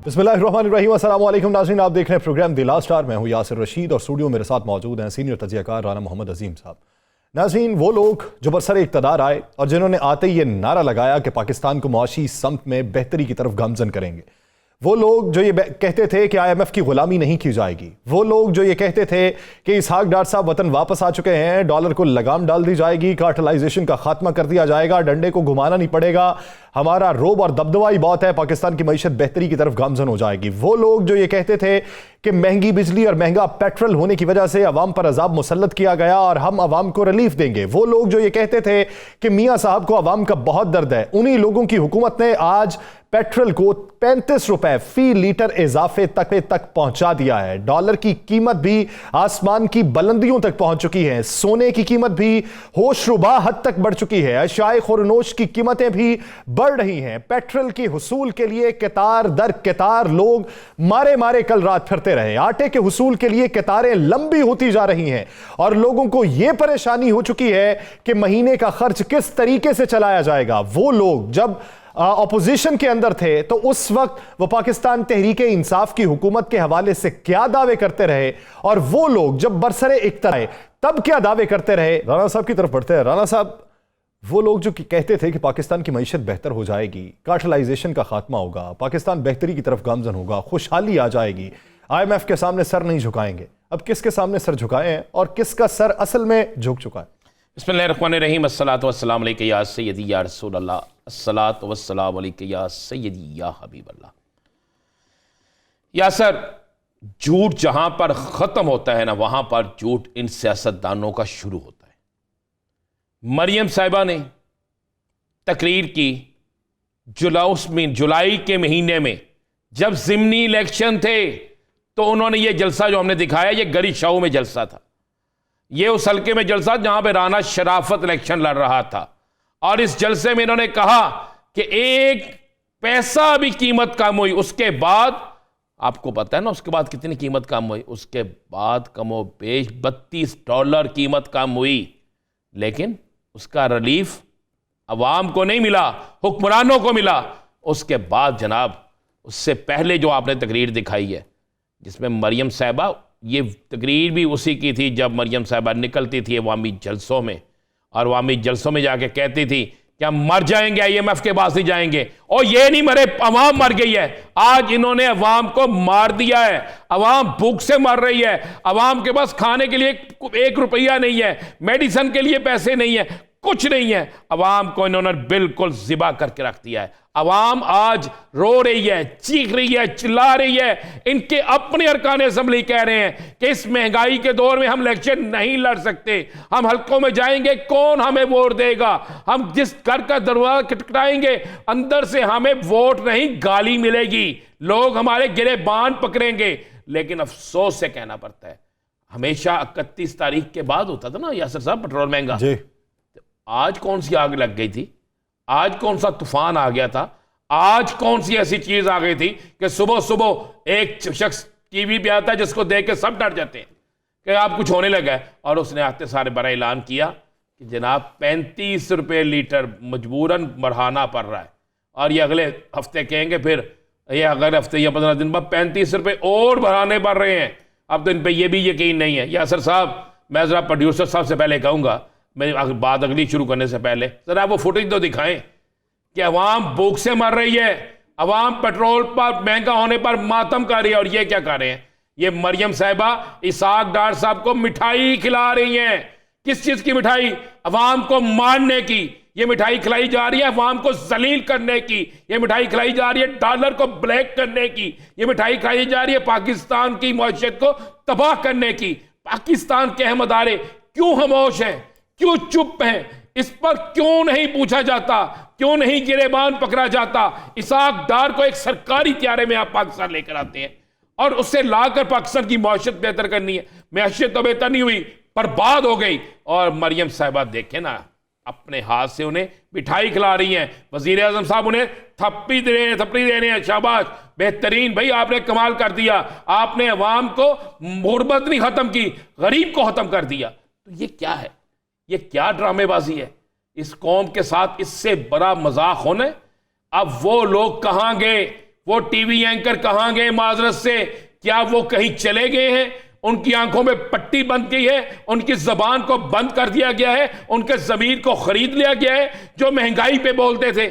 बिस्मिल्लाहिर्रहमानिर्रहीम। अस्सलाम वालेकुम नाज़रीन, आप देख रहे हैं प्रोग्राम द लास्ट आवर। मैं हूं यासिर रशीद और स्टूडियो मेरे साथ मौजूद हैं सीनियर तजियाकार राना मोहम्मद अजीम साहब। नाज़रीन, वो लोग जो बरसरे इक़्तिदार आए और जिन्होंने आते ही ये नारा लगाया कि पाकिस्तान को मुआशी समत में बेहतरी की तरफ गामजन करेंगे, वो लोग जो ये कहते थे कि IMF की गुलामी नहीं की जाएगी, वो लोग जो ये कहते थे कि इसहाक डार साहब वतन वापस आ चुके हैं, डॉलर को लगाम डाल दी जाएगी, कार्टेलाइजेशन का खात्मा कर दिया जाएगा, डंडे को घुमाना नहीं पड़ेगा, हमारा रोब और दबदबा ही बहुत है, पाकिस्तान की मईशत बेहतरी की तरफ गामजन हो जाएगी, वो लोग जो ये कहते थे कि महंगी बिजली और महंगा पेट्रोल होने की वजह से अवाम पर अजाब मुसल्लत किया गया और हम अवाम को रिलीफ देंगे, वो लोग जो ये कहते थे कि मियाँ साहब को अवाम का बहुत दर्द है, उन्हीं लोगों की हुकूमत ने आज पेट्रोल को 35 रुपए फी लीटर इजाफे तक पहुंचा दिया है। डॉलर की कीमत भी आसमान की बुलंदियों तक पहुंच चुकी है, सोने की कीमत भी होशरुबा हद तक बढ़ चुकी है, अशाए खुरनोश की कीमतें भी बढ़ रही हैं। पेट्रोल की हुसूल के लिए कतार दर कतार लोग मारे मारे कल रात फिरते रहे, आटे के हुसूल के लिए कतारें लंबी होती जा रही हैं और लोगों को यह परेशानी हो चुकी है कि महीने का खर्च किस तरीके से चलाया जाएगा। वो लोग जब ऑपोजिशन के अंदर थे तो उस वक्त वो पाकिस्तान तहरीक इंसाफ की हुकूमत के हवाले से क्या दावे करते रहे और वो लोग जब बरसरे इख्तियार तब क्या दावे करते रहे। राना साहब की तरफ बढ़ते हैं। राना साहब, वो लोग जो कहते थे कि पाकिस्तान की मईशत बेहतर हो जाएगी, कार्टेलाइजेशन का खात्मा होगा, पाकिस्तान बेहतरी की तरफ गामजन होगा, खुशहाली आ जाएगी, IMF के सामने सर नहीं झुकाएंगे, अब किसके सामने सर झुकाए हैं और किसका सर असल में झुक चुका है? बिस्मिल्लाहिर्रहमानिर्रहीम। अस्सलातु वस्सलामु अलैका या सय्यदी या रसूल अल्लाह, अस्सलातु वस्सलामु अलैका या सय्यदी या हबीब अल्लाह। या सर, झूठ जहां पर ख़त्म होता है ना, वहां पर झूठ इन सियासतदानों का शुरू होता है। मरियम साहिबा ने तकरीर की जुलाई के महीने में, जब ज़िमनी इलेक्शन थे, तो उन्होंने ये जलसा जो हमने दिखाया, ये गरी शाह में जलसा था, ये उस हल्के में जलसा जहां पे राना शराफत इलेक्शन लड़ रहा था और इस जलसे में इन्होंने कहा कि एक पैसा भी कीमत कम हुई। उसके बाद आपको पता है ना उसके बाद कितनी कीमत कम हुई, उसके बाद कमो बेश $32 कीमत कम हुई, लेकिन उसका रिलीफ अवाम को नहीं मिला, हुक्मरानों को मिला। उसके बाद जनाब, उससे पहले जो आपने तकरीर दिखाई है जिसमें मरियम साहिबा, ये तकरीर भी उसी की थी जब मरियम साहिबा निकलती थी अवामी जलसों में और अवामी जलसों में जाके कहती थी कि हम मर जाएंगे, IMF के पास नहीं जाएंगे, और ये नहीं मरे, अवाम मर गई है। आज इन्होंने अवाम को मार दिया है, अवाम भूख से मर रही है, अवाम के पास खाने के लिए 1 रुपया नहीं है, मेडिसिन के लिए पैसे नहीं है, कुछ नहीं है। अवाम को इन्होंने बिल्कुल ज़िबा करके रख दिया है। अवाम आज रो रही है, चीख रही है, चिल्ला रही है। इनके अपने अरकान असेंबली कह रहे हैं कि इस महंगाई के दौर में हम इलेक्शन नहीं लड़ सकते, हम हल्कों में जाएंगे, कौन हमें वोट देगा, हम जिस घर का दरवाजा खटखटाएंगे अंदर से हमें वोट नहीं गाली मिलेगी, लोग हमारे गिरेबान पकड़ेंगे। लेकिन अफसोस से कहना पड़ता है, हमेशा 31 तारीख के बाद होता था ना यासिर साहब पेट्रोल महंगा। आज कौन सी आग लग गई थी, आज कौन सा तूफान आ गया था, आज कौन सी ऐसी चीज आ गई थी कि सुबह सुबह एक शख्स टीवी पे आता है जिसको देख के सब डर जाते हैं कि आप कुछ होने लगा है, और उसने आते सारे बड़ा ऐलान किया कि जनाब 35 रुपये लीटर मजबूरन बढ़ाना पड़ रहा है, और ये अगले हफ्ते कहेंगे, फिर ये अगले हफ्ते या 15 दिन बाद 35 रुपये और बढ़ाने पड़ रहे हैं। अब तो इन पर यह भी यकीन नहीं है। यासिर साहब, मैं जरा प्रोड्यूसर साहब से पहले कहूँगा, मेरी बात अगली शुरू करने से पहले जरा वो फुटेज तो दिखाएं कि अवाम भूख से मर रही है, अवाम पेट्रोल पर महंगा होने पर मातम कर रही है, और ये क्या कर रहे हैं, ये मरियम साहिबा इसहाक डार साहब को मिठाई खिला रही हैं। किस चीज की मिठाई? अवाम को मारने की ये मिठाई खिलाई जा रही है, अवाम को जलील करने की ये मिठाई खिलाई जा रही है, डॉलर को ब्लैक करने की ये मिठाई खिलाई जा रही है, पाकिस्तान की मईशत को तबाह करने की। पाकिस्तान के अहमदारे क्यों खामोश हैं, क्यों चुप हैं? इस पर क्यों नहीं पूछा जाता, क्यों नहीं गिरेबान पकड़ा जाता? इसहाक डार को एक सरकारी त्यारे में आप पाकिस्तान लेकर आते हैं और उससे लाकर पाकिस्तान की मईशत बेहतर करनी है। मईशत तो बेहतर नहीं हुई, बर्बाद हो गई। और मरियम साहिबा देखे ना, अपने हाथ से उन्हें मिठाई खिला रही हैं, वजीर आजम साहब उन्हें थप्पी दे रहे हैं, शाबाश, बेहतरीन भाई, आपने कमाल कर दिया, आपने अवाम को गुर्बत नहीं खत्म की, गरीब को खत्म कर दिया। तो ये क्या है, ये क्या ड्रामेबाजी है इस कौम के साथ? इससे बड़ा मजाक होना है। अब वो लोग कहां गए, वो टीवी एंकर कहां गए माजरत से? क्या वो कहीं चले गए हैं? उनकी आंखों में पट्टी बंद की है, उनकी जबान को बंद कर दिया गया है, उनके जमीर को खरीद लिया गया है। जो महंगाई पे बोलते थे,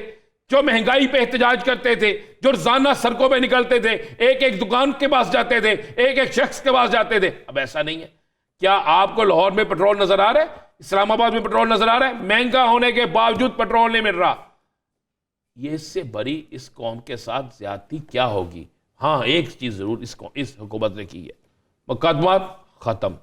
जो महंगाई पे एहतजाज करते थे, जो रोजाना सड़कों पे निकलते थे, एक एक दुकान के पास जाते थे, एक एक शख्स के पास जाते थे, अब ऐसा नहीं है। क्या आपको लाहौर में पेट्रोल नजर आ रहा है? इस्लामाबाद में पेट्रोल नजर आ रहा है? महंगा होने के बावजूद पेट्रोल नहीं मिल रहा। ये इससे बड़ी इस कौम के साथ ज्यादती क्या होगी? हाँ, एक चीज जरूर इस हुकूमत ने की है, मुकदमा खत्म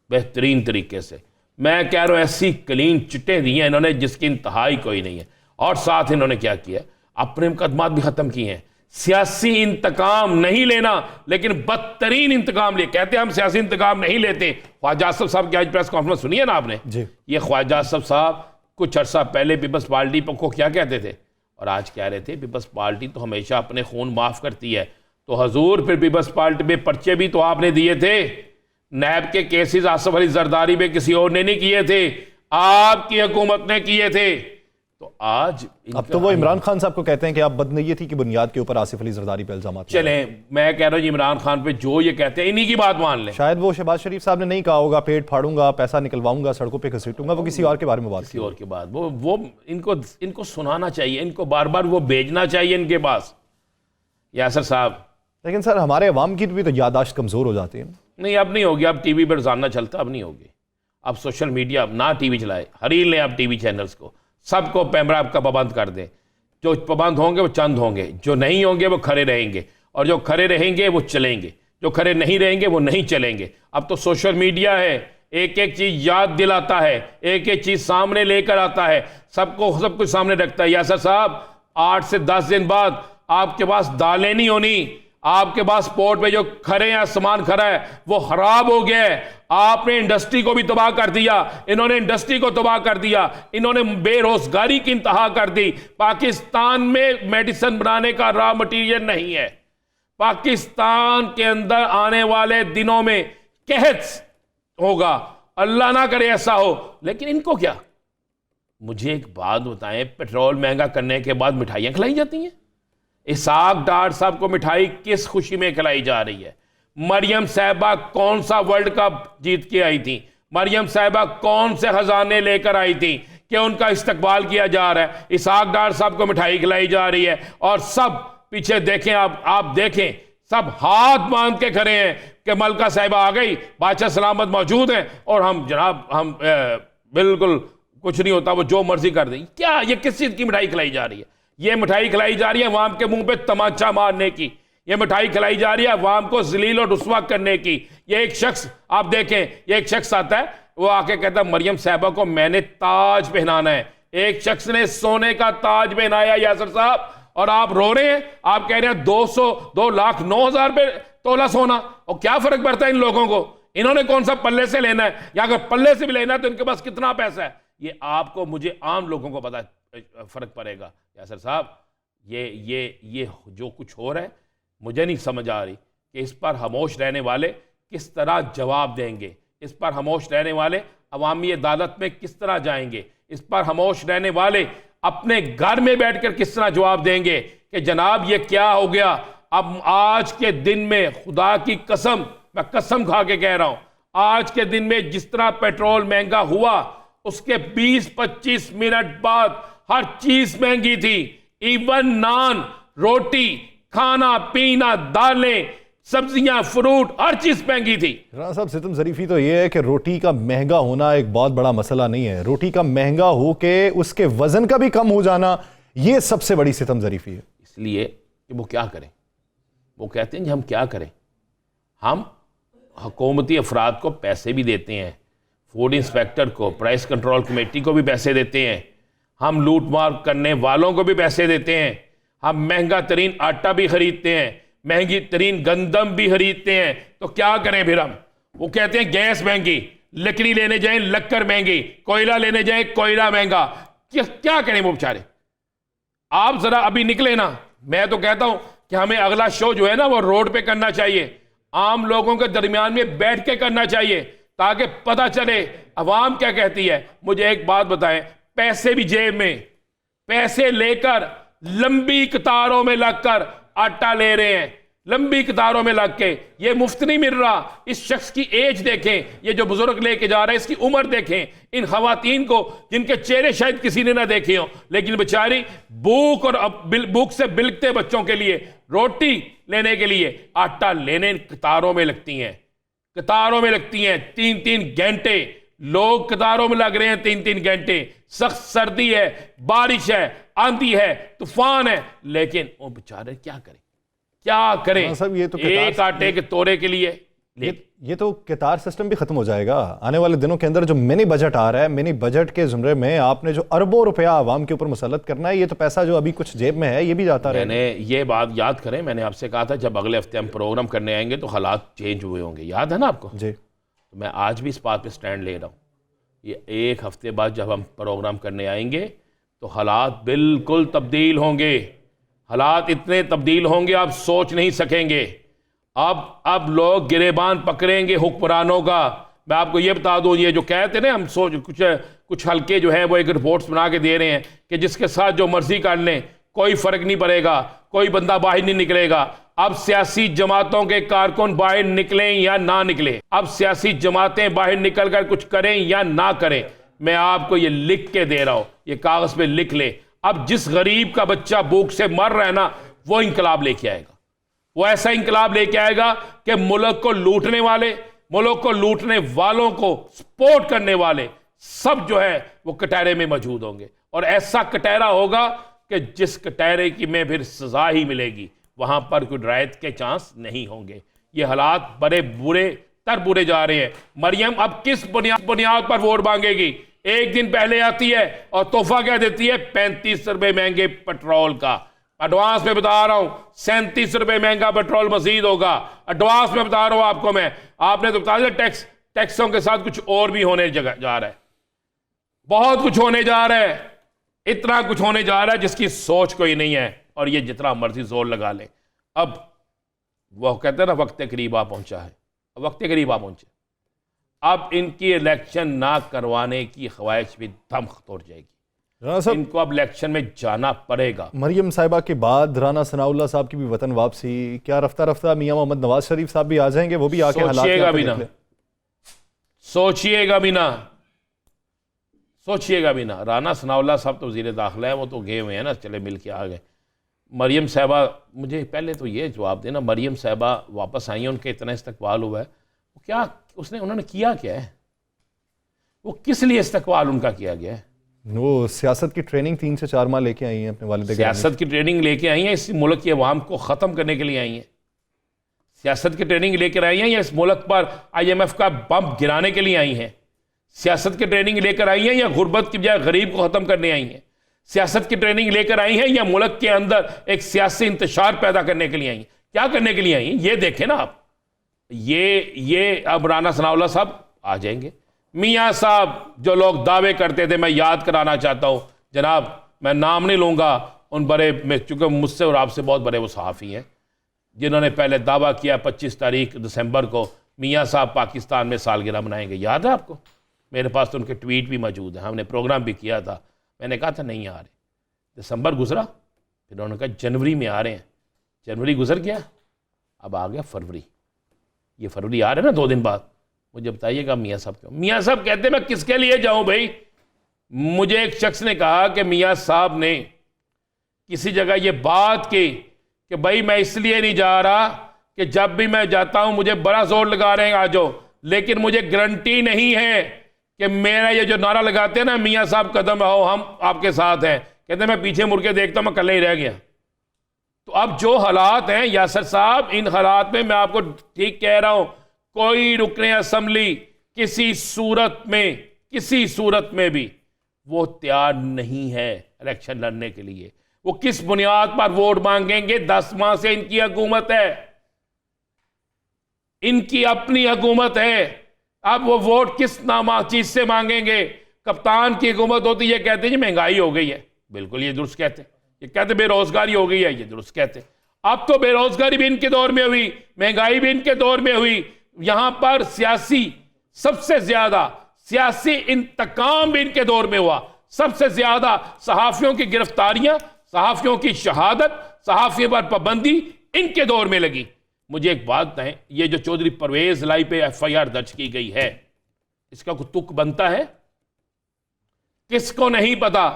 बेहतरीन तरीके से। मैं कह रहा हूं ऐसी क्लीन चिट्टे दी हैं इन्होंने जिसकी इंतहाई कोई नहीं है। और साथ इन्होंने क्या किया? अपने मुकदमात भी खत्म किए हैं। सियासी इंतकाम नहीं लेना, लेकिन बदतरीन इंतकाम लिए। कहते हैं हम सियासी इंतकाम नहीं लेते। ख्वाजा आसफ साहब की आज प्रेस कॉन्फ्रेंस सुनी है ना आपने जी? ये ख्वाजा आसफ साहब कुछ अर्सा पहले पीपल्स पार्टी को क्या कहते थे, और आज कह रहे थे पीपल्स पार्टी तो हमेशा अपने खून माफ करती है। तो हजूर फिर पीपल्स पार्टी में पर्चे भी तो आपने दिए थे। नैब के केसेस आसफ अली जरदारी में किसी और ने नहीं किए थे, आपकी हुकूमत ने किए थे। तो आज अब तो वो इमरान खान साहब को कहते हैं कि आप बदनीयती की बुनियाद के ऊपर आसिफ अली जरदारी पे इल्जाम। चले, मैं कह रहा हूं इमरान खान पे जो ये कहते हैं इन्हीं की बात मान लें। शायद वो शहबाज शरीफ साहब ने नहीं कहा होगा पेट फाड़ूंगा, पैसा निकलवाऊंगा, सड़कों पे घसीटूंगा, वो किसी और के बारे में बात किसी और के बाद वो इनको सुनाना चाहिए, इनको बार बार वो भेजना चाहिए इनके पास। यासर साहब, लेकिन सर हमारे अवाम की भी तो याददाश्त कमजोर हो जाती है। नहीं, अब नहीं होगी। अब टीवी पर रोजाना चलता, अब नहीं होगी। अब सोशल मीडिया ना टीवी चलाए, हरील लें अब टीवी चैनल्स को, सबको पैमरा का पाबंद कर दें। जो पाबंद होंगे वो चंद होंगे, जो नहीं होंगे वो खड़े रहेंगे, और जो खड़े रहेंगे वो चलेंगे, जो खड़े नहीं रहेंगे वो नहीं चलेंगे। अब तो सोशल मीडिया है, एक एक चीज याद दिलाता है, एक एक चीज सामने लेकर आता है, सबको सब कुछ सामने रखता है। यासर साहब, 8 से 10 दिन बाद आपके पास दालें नहीं होनी, आपके पास पोर्ट पे जो खरे हैं सामान खरा है वो खराब हो गया है। आपने इंडस्ट्री को भी तबाह कर दिया, इन्होंने इंडस्ट्री को तबाह कर दिया, इन्होंने बेरोजगारी की इंतहा कर दी। पाकिस्तान में मेडिसिन बनाने का रॉ मटेरियल नहीं है। पाकिस्तान के अंदर आने वाले दिनों में कहत होगा, अल्लाह ना करे ऐसा हो। लेकिन इनको क्या? मुझे एक बात बताएं, पेट्रोल महंगा करने के बाद मिठाइयां खिलाई जाती हैं। इसाक डार साहब को मिठाई किस खुशी में खिलाई जा रही है? मरियम साहिबा कौन सा वर्ल्ड कप जीत के आई थी? मरियम साहिबा कौन से खजाने लेकर आई थी कि उनका इस्तकबाल किया जा रहा है? इसाक डार साहब को मिठाई खिलाई जा रही है, और सब पीछे देखें, आप देखें, सब हाथ बांध के खड़े हैं कि मलका साहिबा आ गई, बादशाह सलामत मौजूद हैं, और हम जनाब हम बिल्कुल कुछ नहीं होता, वो जो मर्जी कर दें। क्या ये किस चीज की मिठाई खिलाई जा रही है? ये मिठाई खिलाई जा रही है अवाम के मुंह पे तमाचा मारने की। ये मिठाई खिलाई जा रही है अवाम को जलील और रुस्वा करने की। ये एक शख्स, आप देखें, ये एक शख्स आता है, वो आके कहता है मरियम साहिबा को मैंने ताज पहनाना है। एक शख्स ने सोने का ताज पहनाया यासर साहब, और आप रो रहे हैं। आप कह रहे हैं 2,09,000 रुपये तोला सोना, और क्या फर्क पड़ता है इन लोगों को? इन्होंने कौन सा पल्ले से लेना है, या अगर पल्ले से भी लेना है तो इनके पास कितना पैसा है? ये आपको, मुझे, आम लोगों को पता फर्क पड़ेगा। यासर साहब, ये जो कुछ हो रहा है, मुझे नहीं समझ आ रही कि इस पर खामोश रहने वाले किस तरह जवाब देंगे, इस पर खामोश रहने वाले अवामी अदालत में किस तरह जाएंगे, इस पर खामोश रहने वाले अपने घर में बैठकर किस तरह जवाब देंगे कि जनाब ये क्या हो गया। अब आज के दिन में, खुदा की कसम, मैं कसम खा के कह रहा हूं, आज के दिन में जिस तरह पेट्रोल महंगा हुआ, उसके 20-25 मिनट बाद हर चीज महंगी थी। इवन नान, रोटी, खाना पीना, दालें, सब्जियां, फ्रूट, हर चीज महंगी थी। राणा साहब, सितम ज़रीफ़ी तो यह है कि रोटी का महंगा होना एक बहुत बड़ा मसला नहीं है, रोटी का महंगा हो के उसके वजन का भी कम हो जाना, यह सबसे बड़ी सितम ज़रीफ़ी है। इसलिए कि वो क्या करें? वो कहते हैं कि हम क्या करें? हम हुकूमती अफराद को पैसे भी देते हैं, फूड इंस्पेक्टर को, प्राइस कंट्रोल कमेटी को भी पैसे देते हैं, हम लूट मार करने वालों को भी पैसे देते हैं, हम महंगा तरीन आटा भी खरीदते हैं, महंगी तरीन गंदम भी खरीदते हैं। तो क्या करें फिर हम? वो कहते हैं गैस महंगी, लकड़ी लेने जाएं लक्कर महंगी, कोयला लेने जाएं कोयला महंगा। क्या करें वो बेचारे? आप जरा अभी निकले ना, मैं तो कहता हूं कि हमें अगला शो जो है ना वो रोड पे करना चाहिए, आम लोगों के दरमियान में बैठ के करना चाहिए, ताकि पता चले अवाम क्या कहती है। मुझे एक बात बताएं, पैसे भी जेब में, पैसे लेकर लंबी कतारों में लगकर आटा ले रहे हैं लंबी कतारों में लग के। ये मुफ्त नहीं मिल रहा। इस शख्स की एज देखें, ये जो बुजुर्ग लेके जा रहे हैं इसकी उम्र देखें, इन खवातीन को जिनके चेहरे शायद किसी ने ना देखे हो, लेकिन बेचारी भूख और भूख से बिलकते बच्चों के लिए रोटी लेने के लिए आटा लेने कतारों में लगती हैं, कतारों में लगती हैं। 3-3 घंटे लोग कतारों में लग रहे हैं, 3-3 घंटे। सख्त सर्दी है, बारिश है, आंधी है, तूफान है, लेकिन वो बेचारे क्या करें, क्या करें। हाँ साहब, ये तो एक आटे के तोड़े के लिए ये तो कतार सिस्टम भी खत्म हो जाएगा आने वाले दिनों के अंदर। जो मिनी बजट आ रहा है, मिनी बजट के जुमरे में आपने जो अरबों रुपया आवाम के ऊपर मुसल्लत करना है, ये तो पैसा जो अभी कुछ जेब में है ये भी जाता रहे। मैंने ये बात याद करें, मैंने आपसे कहा था जब अगले हफ्ते हम प्रोग्राम करने आएंगे तो हालात चेंज हुए होंगे, याद है ना आपको जी। तो मैं आज भी इस बात पे स्टैंड ले रहा हूँ। ये एक हफ्ते बाद जब हम प्रोग्राम करने आएंगे तो हालात बिल्कुल तब्दील होंगे। हालात इतने तब्दील होंगे आप सोच नहीं सकेंगे। अब लोग गिरेबान पकड़ेंगे हुक्मरानों का। मैं आपको ये बता दूं, ये जो कहते ना हम सोच कुछ हल्के जो है वो एक रिपोर्ट्स बना के दे रहे हैं कि जिसके साथ जो मर्जी कर लें कोई फर्क नहीं पड़ेगा, कोई बंदा बाहर नहीं निकलेगा। अब सियासी जमातों के कारकुन बाहर निकलें या ना निकलें, अब सियासी जमातें बाहर निकल कर कुछ करें या ना करें, मैं आपको ये लिख के दे रहा हूं, ये कागज पे लिख ले। अब जिस गरीब का बच्चा भूख से मर रहा है ना, वो इंकलाब लेके आएगा। वो ऐसा इंकलाब लेके आएगा कि मुल्क को लूटने वाले, मुल्क को लूटने वालों को सपोर्ट करने वाले सब जो है वो कटहरे में मौजूद होंगे। और ऐसा कटहरा होगा कि जिस कटहरे की में फिर सजा ही मिलेगी, वहां पर कोई रायत के चांस नहीं होंगे। ये हालात बड़े बुरे जा रहे हैं। मरियम अब किस बुनियाद पर वोट मांगेगी? एक दिन पहले आती है और तोहफा क्या देती है? 35 रुपए महंगे पेट्रोल का। एडवांस में बता रहा हूं 37 रुपए महंगा पेट्रोल मजीद होगा। एडवांस में बता रहा हूं आपको मैं। आपने तो बता दिया टैक्सों के साथ कुछ और भी होने जा रहा है, बहुत कुछ होने जा रहा है, इतना कुछ होने जा रहा है जिसकी सोच कोई नहीं है। और ये जितना मर्जी जोर लगा ले, अब वो कहते हैं ना वक्त करीब आ पहुंचा है, वक्त करीब आ पहुंचे। अब इनकी इलेक्शन ना करवाने की ख्वाहिश भी दम तोड़ जाएगी। इनको अब इलेक्शन में जाना पड़ेगा। मरियम साहिबा के बाद राना सनाउल्लाह साहब की भी वतन वापसी, क्या रफ्ता रफ्ता मियां मोहम्मद नवाज शरीफ साहब भी आ जाएंगे? वो भी आके सोचिएगा भी ना, सोचिएगा भी ना, सोचिएगा भी ना। राना सनाउल्लाह साहब तो वज़ीर दाखिला है, वो तो गए हुए हैं ना, चले मिल के आ गए। मरियम साहिबा, मुझे पहले तो ये जवाब देना, मरियम साहिबा वापस आई हैं, उनके इतना इस्तकबाल हुआ है, वो क्या उन्होंने किया क्या है? वो किस लिए इस्तकबाल उनका किया गया है? वो सियासत की ट्रेनिंग 3 से 4 माह लेके आई हैं अपने वालिद। सियासत की ट्रेनिंग लेके आई हैं, इस मुल्क की अवाम को ख़त्म करने के लिए आई हैं। सियासत की ट्रेनिंग लेकर आई हैं या इस मुल्क पर IMF का बम गिराने के लिए आई हैं? सियासत की ट्रेनिंग लेकर आई हैं या गुर्बत की बजाय गरीब को ख़त्म करने आई हैं? सियासत की ट्रेनिंग लेकर आई हैं या मुल्क के अंदर एक सियासी इंतशार पैदा करने के लिए आई हैं? क्या करने के लिए आई हैं ये देखें ना आप। ये अब राना सनाउल्लाह साहब आ जाएंगे। मियाँ साहब जो लोग दावे करते थे, मैं याद कराना चाहता हूँ जनाब, मैं नाम नहीं लूँगा उन बड़े में, चूँकि मुझसे और आपसे बहुत बड़े वो सहाफ़ी हैं जिन्होंने पहले दावा किया 25 तारीख दिसंबर को मियाँ साहब पाकिस्तान में सालगिरह मनाएंगे। याद है आपको? मेरे पास तो उनके ट्वीट भी मौजूद हैं, हमने प्रोग्राम भी किया था। मैंने कहा था नहीं आ रहे, दिसंबर गुजरा, फिर उन्होंने कहा जनवरी में आ रहे हैं। जनवरी गुजर गया, अब आ गया फरवरी। ये फरवरी आ रहे हैं ना 2 दिन बाद। मुझे बताइएगा मियाँ साहब क्यों? मियाँ साहब कहते मैं किसके लिए जाऊं भाई? मुझे एक शख्स ने कहा कि मियाँ साहब ने किसी जगह ये बात की कि भाई मैं इसलिए नहीं जा रहा कि जब भी मैं जाता हूं मुझे बड़ा जोर लगा रहे हैं आ जाओ, लेकिन मुझे गारंटी नहीं है कि मेरा ये जो नारा लगाते हैं ना मियाँ साहब कदम आओ हम आपके साथ हैं, कहते मैं पीछे मुड़ के देखता हूं मैं कल ही रह गया। तो अब जो हालात हैं यासर साहब, इन हालात में मैं आपको ठीक कह रहा हूं, कोई रुकने असम्बली किसी सूरत में भी वो तैयार नहीं है इलेक्शन लड़ने के लिए। वो किस बुनियाद पर वोट मांगेंगे? 10 माह से इनकी हुकूमत है, इनकी अपनी हुकूमत है। अब वो वोट किस नामा चीज से मांगेंगे? कप्तान की हुकूमत होती है, कहते जी महंगाई हो गई है, बिल्कुल ये दुरुस्त कहते, ये कहते बेरोजगारी हो गई है, ये दुरुस्त कहते। अब तो बेरोजगारी भी इनके दौर में हुई, महंगाई भी इनके दौर में हुई। यहां पर सबसे ज्यादा सियासी इंतकाम भी इनके दौर में हुआ। सबसे ज्यादा सहाफियों की गिरफ्तारियां सहाफियों की शहादत, सहाफियों पर पाबंदी इनके दौर में लगी। मुझे एक बात है, ये जो चौधरी परवेज लाई पे FIR दर्ज की गई है, इसका कोई तुक बनता है? किसको नहीं पता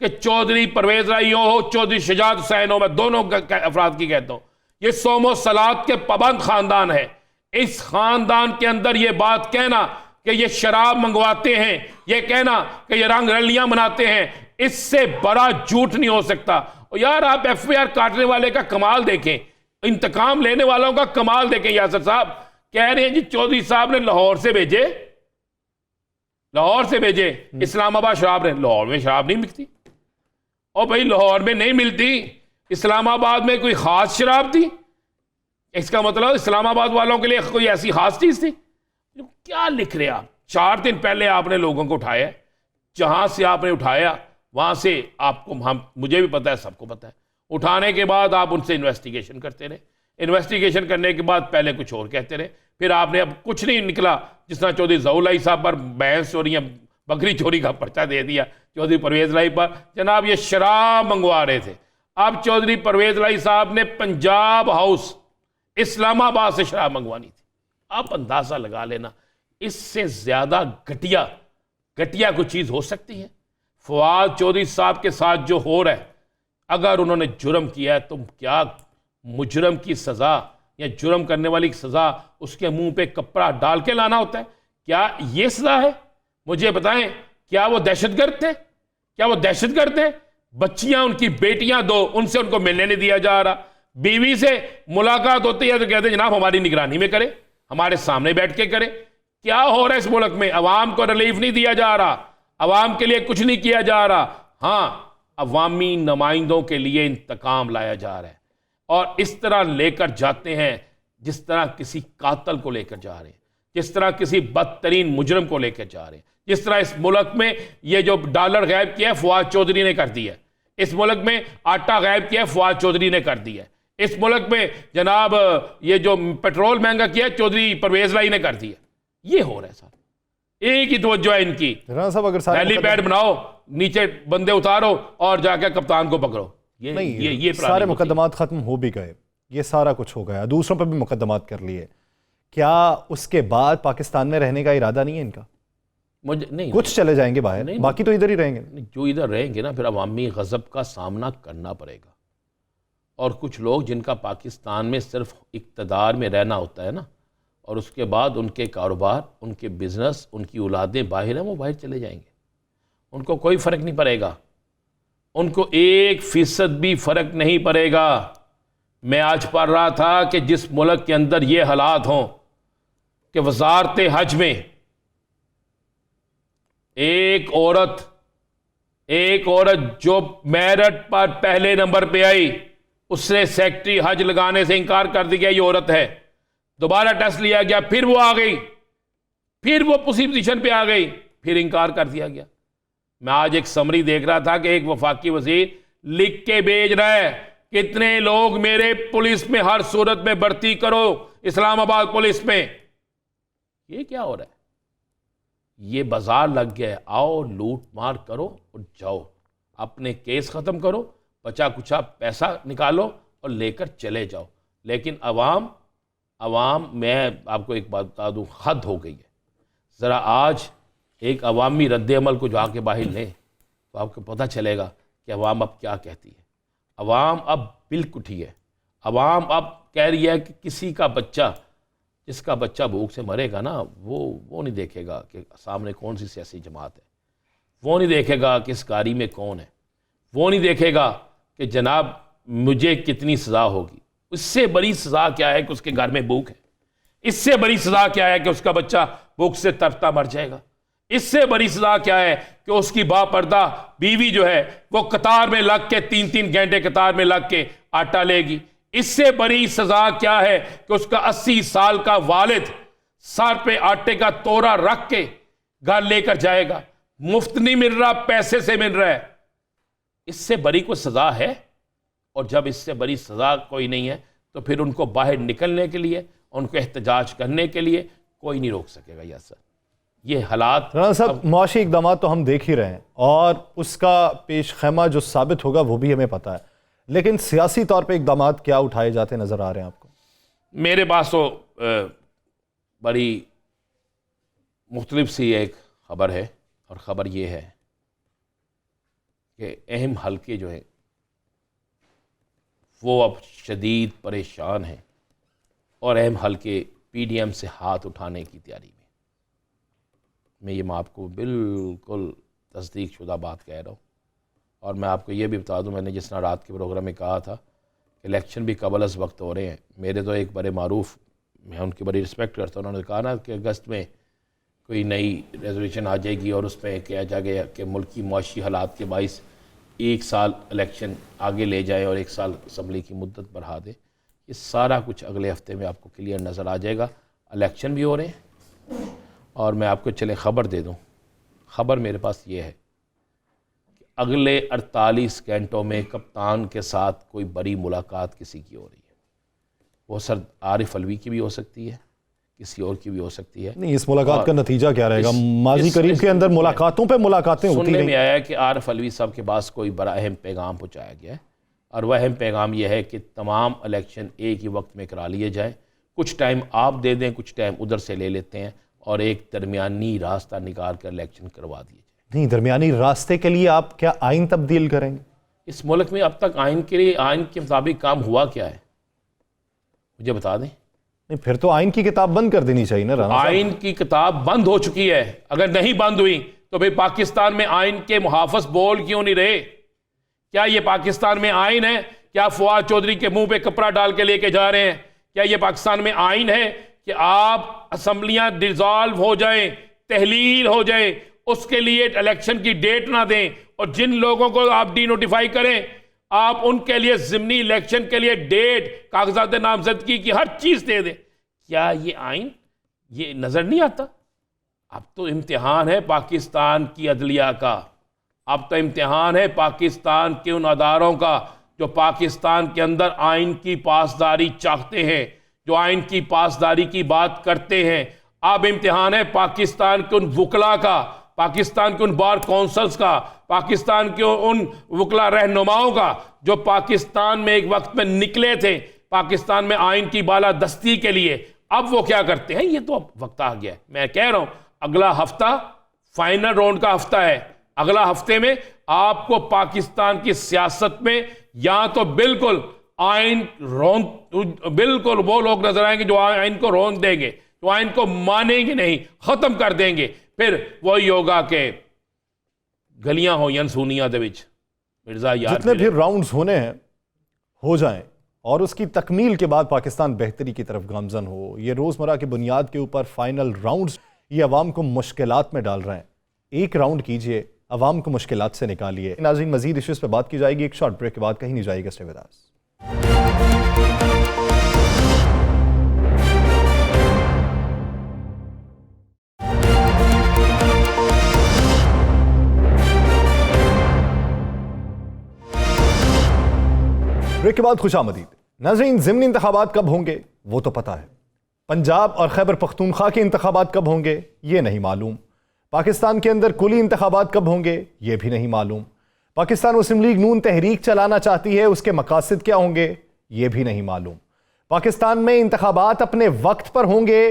कि चौधरी परवेज लाई हो, चौधरी शुजात हुसैन हो, मैं दोनों अफराद की कहता हूं, ये सोमो सलात के पाबंद खानदान है। इस खानदान के अंदर ये बात कहना कि ये शराब मंगवाते हैं, ये कहना कि ये रंग रलियां मनाते हैं, इससे बड़ा झूठ नहीं हो सकता। और यार आप FIR काटने वाले का कमाल देखें, इंतकाम लेने वालों का कमाल देखें। यासर साहब कह रहे हैं जी चौधरी साहब ने लाहौर से भेजे, लाहौर से भेजे इस्लामाबाद शराब ने। लाहौर में शराब नहीं मिलती, और भाई लाहौर में नहीं मिलती, इस्लामाबाद में कोई खास शराब थी? इसका मतलब इस्लामाबाद वालों के लिए कोई ऐसी खास चीज थी? क्या लिख रहे आप? 4 दिन पहले आपने लोगों को उठाया, जहां से आपने उठाया वहां से आपको, हम मुझे भी पता है, सबको पता है, उठाने के बाद आप उनसे इन्वेस्टिगेशन करते रहे। इन्वेस्टिगेशन करने के बाद पहले कुछ और कहते रहे, फिर आपने अब कुछ नहीं निकला, जिस तरह चौधरी ज़हुलाई साहब पर भैंस चोरी या बकरी चोरी का पर्चा दे दिया, चौधरी परवेज लाई पर जनाब ये शराब मंगवा रहे थे। अब चौधरी परवेज लाई साहब ने पंजाब हाउस इस्लामाबाद से शराब मंगवानी थी। आप अंदाजा लगा लेना, इससे ज्यादा घटिया घटिया कोई चीज हो सकती है? फवाद चौधरी साहब के साथ जो हो रहा है, अगर उन्होंने जुर्म किया है तो क्या मुजरम की सजा या जुर्म करने वाली की सजा उसके मुंह पे कपड़ा डाल के लाना होता है? क्या यह सजा है? मुझे बताएं, क्या वो दहशतगर्द थे? क्या वो दहशतगर्द थे? बच्चियां, उनकी बेटियां 2, उनसे उनको मिलने नहीं दिया जा रहा। बीवी से मुलाकात होती है तो कहते हैं जनाब हमारी निगरानी में करे, हमारे सामने बैठ के करे। क्या हो रहा है इस मुल्क में? अवाम को रिलीफ नहीं दिया जा रहा, अवाम के लिए कुछ नहीं किया जा रहा। हाँ, अवामी नुमाइंदों के लिए इंतकाम लाया जा रहा है, और इस तरह लेकर जाते हैं जिस तरह किसी कातल को लेकर जा रहे हैं, जिस तरह किसी बदतरीन मुजरम को लेकर जा रहे हैं। जिस तरह इस मुल्क में ये जो डॉलर गायब किया है फवाद चौधरी ने कर दिया है, इस मुल्क में आटा गायब किया है फवाद चौधरी ने कर दिया है, इस मुल्क में जनाब ये जो पेट्रोल महंगा किया है चौधरी परवेज लाई ने कर दिया। ये हो रहा है सर, एक ही तवज्जो है इनकी, राणा साहब अगर सारे हेलीपैड बनाओ, नीचे बंदे उतारो और जाकर कप्तान को पकड़ो। ये नहीं, ये सारे मुकदमात खत्म हो भी गए, ये सारा कुछ हो गया, दूसरों पर भी मुकदमात कर लिए, क्या उसके बाद पाकिस्तान में रहने का इरादा नहीं है इनका? मुझे नहीं, कुछ चले जाएंगे बाहर, नहीं, बाकी तो इधर ही रहेंगे। नहीं, जो इधर रहेंगे ना फिर अवामी गजब का सामना करना पड़ेगा। और कुछ लोग जिनका पाकिस्तान में सिर्फ इक़्तिदार में रहना होता है ना, और उसके बाद उनके कारोबार, उनके बिजनेस, उनकी औलादें बाहर हैं, वो बाहर चले जाएंगे, उनको कोई फ़र्क नहीं पड़ेगा, उनको 1% भी फ़र्क नहीं पड़ेगा। मैं आज पढ़ रहा था कि जिस मुल्क के अंदर ये हालात हों कि वजारत हज में एक औरत जो मेरिट पर पहले नंबर पे आई, उसने सेक्रेटरी हज लगाने से इंकार कर दिया, ये औरत है। दोबारा टेस्ट लिया गया, फिर वो आ गई, फिर वो उसी पोजीशन पे आ गई, फिर इंकार कर दिया गया। मैं आज एक समरी देख रहा था कि एक वफाकी वजीर लिख के भेज रहा है, कितने लोग मेरे पुलिस में हर सूरत में भर्ती करो, इस्लामाबाद पुलिस में। ये क्या हो रहा है? ये बाजार लग गया है, आओ लूट मार करो और जाओ, अपने केस खत्म करो, बचा कुचा पैसा निकालो और लेकर चले जाओ। लेकिन अवाम, मैं आपको एक बात बता दूं, हद हो गई है। ज़रा आज एक अवामी रद्द अमल को जाके बाहर लें तो आपको पता चलेगा कि अवाम अब क्या कहती है। अवाम अब बिल्क उठी है, अवाम अब कह रही है कि किसी का बच्चा, जिसका बच्चा भूख से मरेगा ना, वो नहीं देखेगा कि सामने कौन सी सियासी जमात है, वो नहीं देखेगा कि इस गाड़ी में कौन है, वो नहीं देखेगा कि जनाब मुझे कितनी सज़ा होगी। इससे बड़ी सज़ा क्या है कि उसके घर में भूख है? इससे बड़ी सज़ा क्या है कि उसका बच्चा भूख से तड़पता मर जाएगा? इससे बड़ी सज़ा क्या है कि उसकी बापर्दा बीवी जो है वो कतार में लग के 3-3 घंटे कतार में लग के आटा लेगी? इससे बड़ी सज़ा क्या है कि उसका 80 साल का वालिद सर पे आटे का तोरा रख के घर लेकर जाएगा? मुफ्त नहीं मिल रहा, पैसे से मिल रहा है। इससे बड़ी कोई सज़ा है? और जब इससे बड़ी सज़ा कोई नहीं है तो फिर उनको बाहर निकलने के लिए, उनको एहतजाज करने के लिए कोई नहीं रोक सकेगा। यार सर, ये हालात राना साहब, मुआशी इकदाम तो हम देख ही रहे हैं और उसका पेश खैमा जो साबित होगा वो भी हमें पता है, लेकिन सियासी तौर पे इकदाम क्या उठाए जाते नजर आ रहे हैं आपको? मेरे पास तो बड़ी मुख्तलिफ सी एक खबर है, और ख़बर ये है कि अहम हलके जो है वो अब शदीद परेशान हैं और अहम हलके PDM से हाथ उठाने की तैयारी में। मैं ये आपको बिल्कुल तस्दीक शुदा बात कह रहा हूँ, और मैं आपको ये भी बता दूँ, मैंने जिस तरह रात के प्रोग्राम में कहा था इलेक्शन भी कबल अज़ वक्त हो रहे हैं। मेरे तो एक बड़े मारूफ, मैं उनकी बड़ी रिस्पेक्ट करता हूँ, उन्होंने कहा ना कि अगस्त में कोई नई रेजोल्यूशन आ जाएगी और उसमें कहा जाएगा कि मुल्क की मुआशी हालात के बाइस 1 साल इलेक्शन आगे ले जाए और 1 साल असम्बली की मुद्दत बढ़ा दे। ये सारा कुछ अगले हफ्ते में आपको क्लियर नज़र आ जाएगा। इलेक्शन भी हो रहे हैं, और मैं आपको चले ख़बर दे दूँ। ख़बर मेरे पास ये है कि अगले 48 घंटों में कप्तान के साथ कोई बड़ी मुलाकात किसी की हो रही है। वो सर आरिफ अलवी की भी हो सकती है, किसी और की भी हो सकती है। नहीं, इस मुलाकात का नतीजा क्या रहेगा? माजी करीब के अंदर मुलाकातों पे मुलाकातें होती सुनने रही। में आया है कि आरिफ अलवी साहब के पास कोई बड़ा अहम पैगाम पहुँचाया गया है, और वह अहम पैगाम यह है कि तमाम इलेक्शन एक ही वक्त में करा लिए जाए, कुछ टाइम आप दे दें, कुछ टाइम उधर से ले लेते हैं, और एक दरमियानी रास्ता निकाल कर इलेक्शन करवा दिए जाए। नहीं, दरमियानी रास्ते के लिए आप क्या आइन तब्दील करेंगे? इस मुल्क में अब तक आइन के मुताबिक काम हुआ क्या है, मुझे बता दें। नहीं, फिर तो आइन की किताब बंद कर देनी चाहिए ना राना साहब। आइन की किताब बंद हो चुकी है। अगर नहीं बंद हुई तो भाई पाकिस्तान में आइन के मुहाफ़िज़ बोल क्यों नहीं रहे? क्या ये पाकिस्तान में आइन है? क्या फवाद चौधरी के मुंह पे कपड़ा डाल के लेके जा रहे हैं? क्या ये पाकिस्तान में आइन है कि आप असम्बलियां डिसॉल्व हो जाएं, तहलील हो जाए, उसके लिए इलेक्शन की डेट ना दें, और जिन लोगों को आप डी नोटिफाई करें आप उनके लिए ज़िमनी इलेक्शन के लिए डेट, कागजात नामजदगी की हर चीज़ दे दें? क्या ये आइन ये नज़र नहीं आता? अब तो इम्तिहान है पाकिस्तान की अदलिया का, अब तो इम्तिहान है पाकिस्तान के उन अदारों का जो पाकिस्तान के अंदर आइन की पासदारी चाहते हैं, जो आइन की पासदारी की बात करते हैं। अब इम्तिहान है पाकिस्तान के उन वकला का, पाकिस्तान के उन बार काउंसिल्स का, पाकिस्तान के उन वकला रहनुमाओं का जो पाकिस्तान में एक वक्त में निकले थे पाकिस्तान में आइन की बालादस्ती के लिए। अब वो क्या करते हैं? ये तो अब वक्त आ गया है। मैं कह रहा हूं अगला हफ्ता फाइनल राउंड का हफ्ता है। अगला हफ्ते में आपको पाकिस्तान की सियासत में या तो बिल्कुल आइन बिल्कुल वो लोग नजर आएंगे जो आइन को रोन देंगे, जो आइन को मानेंगे नहीं, खत्म कर देंगे। फिर वही होगा कि गलियां हो यनसूनिया दे विच मिर्जा यार जितने भी राउंड्स होने हैं हो जाएं, और उसकी तकमील के बाद पाकिस्तान बेहतरी की तरफ गामजन हो। ये रोज़मर्रा की बुनियाद के ऊपर फाइनल राउंड्स ये अवाम को मुश्किलात में डाल रहे हैं। एक राउंड कीजिए, अवाम को मुश्किलात से निकालिए। नाज़रीन, मजीद इश्यूज़ पे बात की जाएगी एक शॉर्ट ब्रेक के बाद, कहीं नहीं जाएगा। Stay with us. ब्रेक के बाद खुशामदीद। नाज़रीन, ज़िमनी इंतखाबात कब होंगे वो तो पता है, पंजाब और खैबर पख्तूनख्वा के इंतखाबात कब होंगे ये नहीं मालूम, पाकिस्तान के अंदर कुली इंतखाबात कब होंगे ये भी नहीं मालूम, पाकिस्तान मुस्लिम लीग नून तहरीक चलाना चाहती है, उसके मकासद क्या होंगे ये भी नहीं मालूम, पाकिस्तान में इंतखाबात अपने वक्त पर होंगे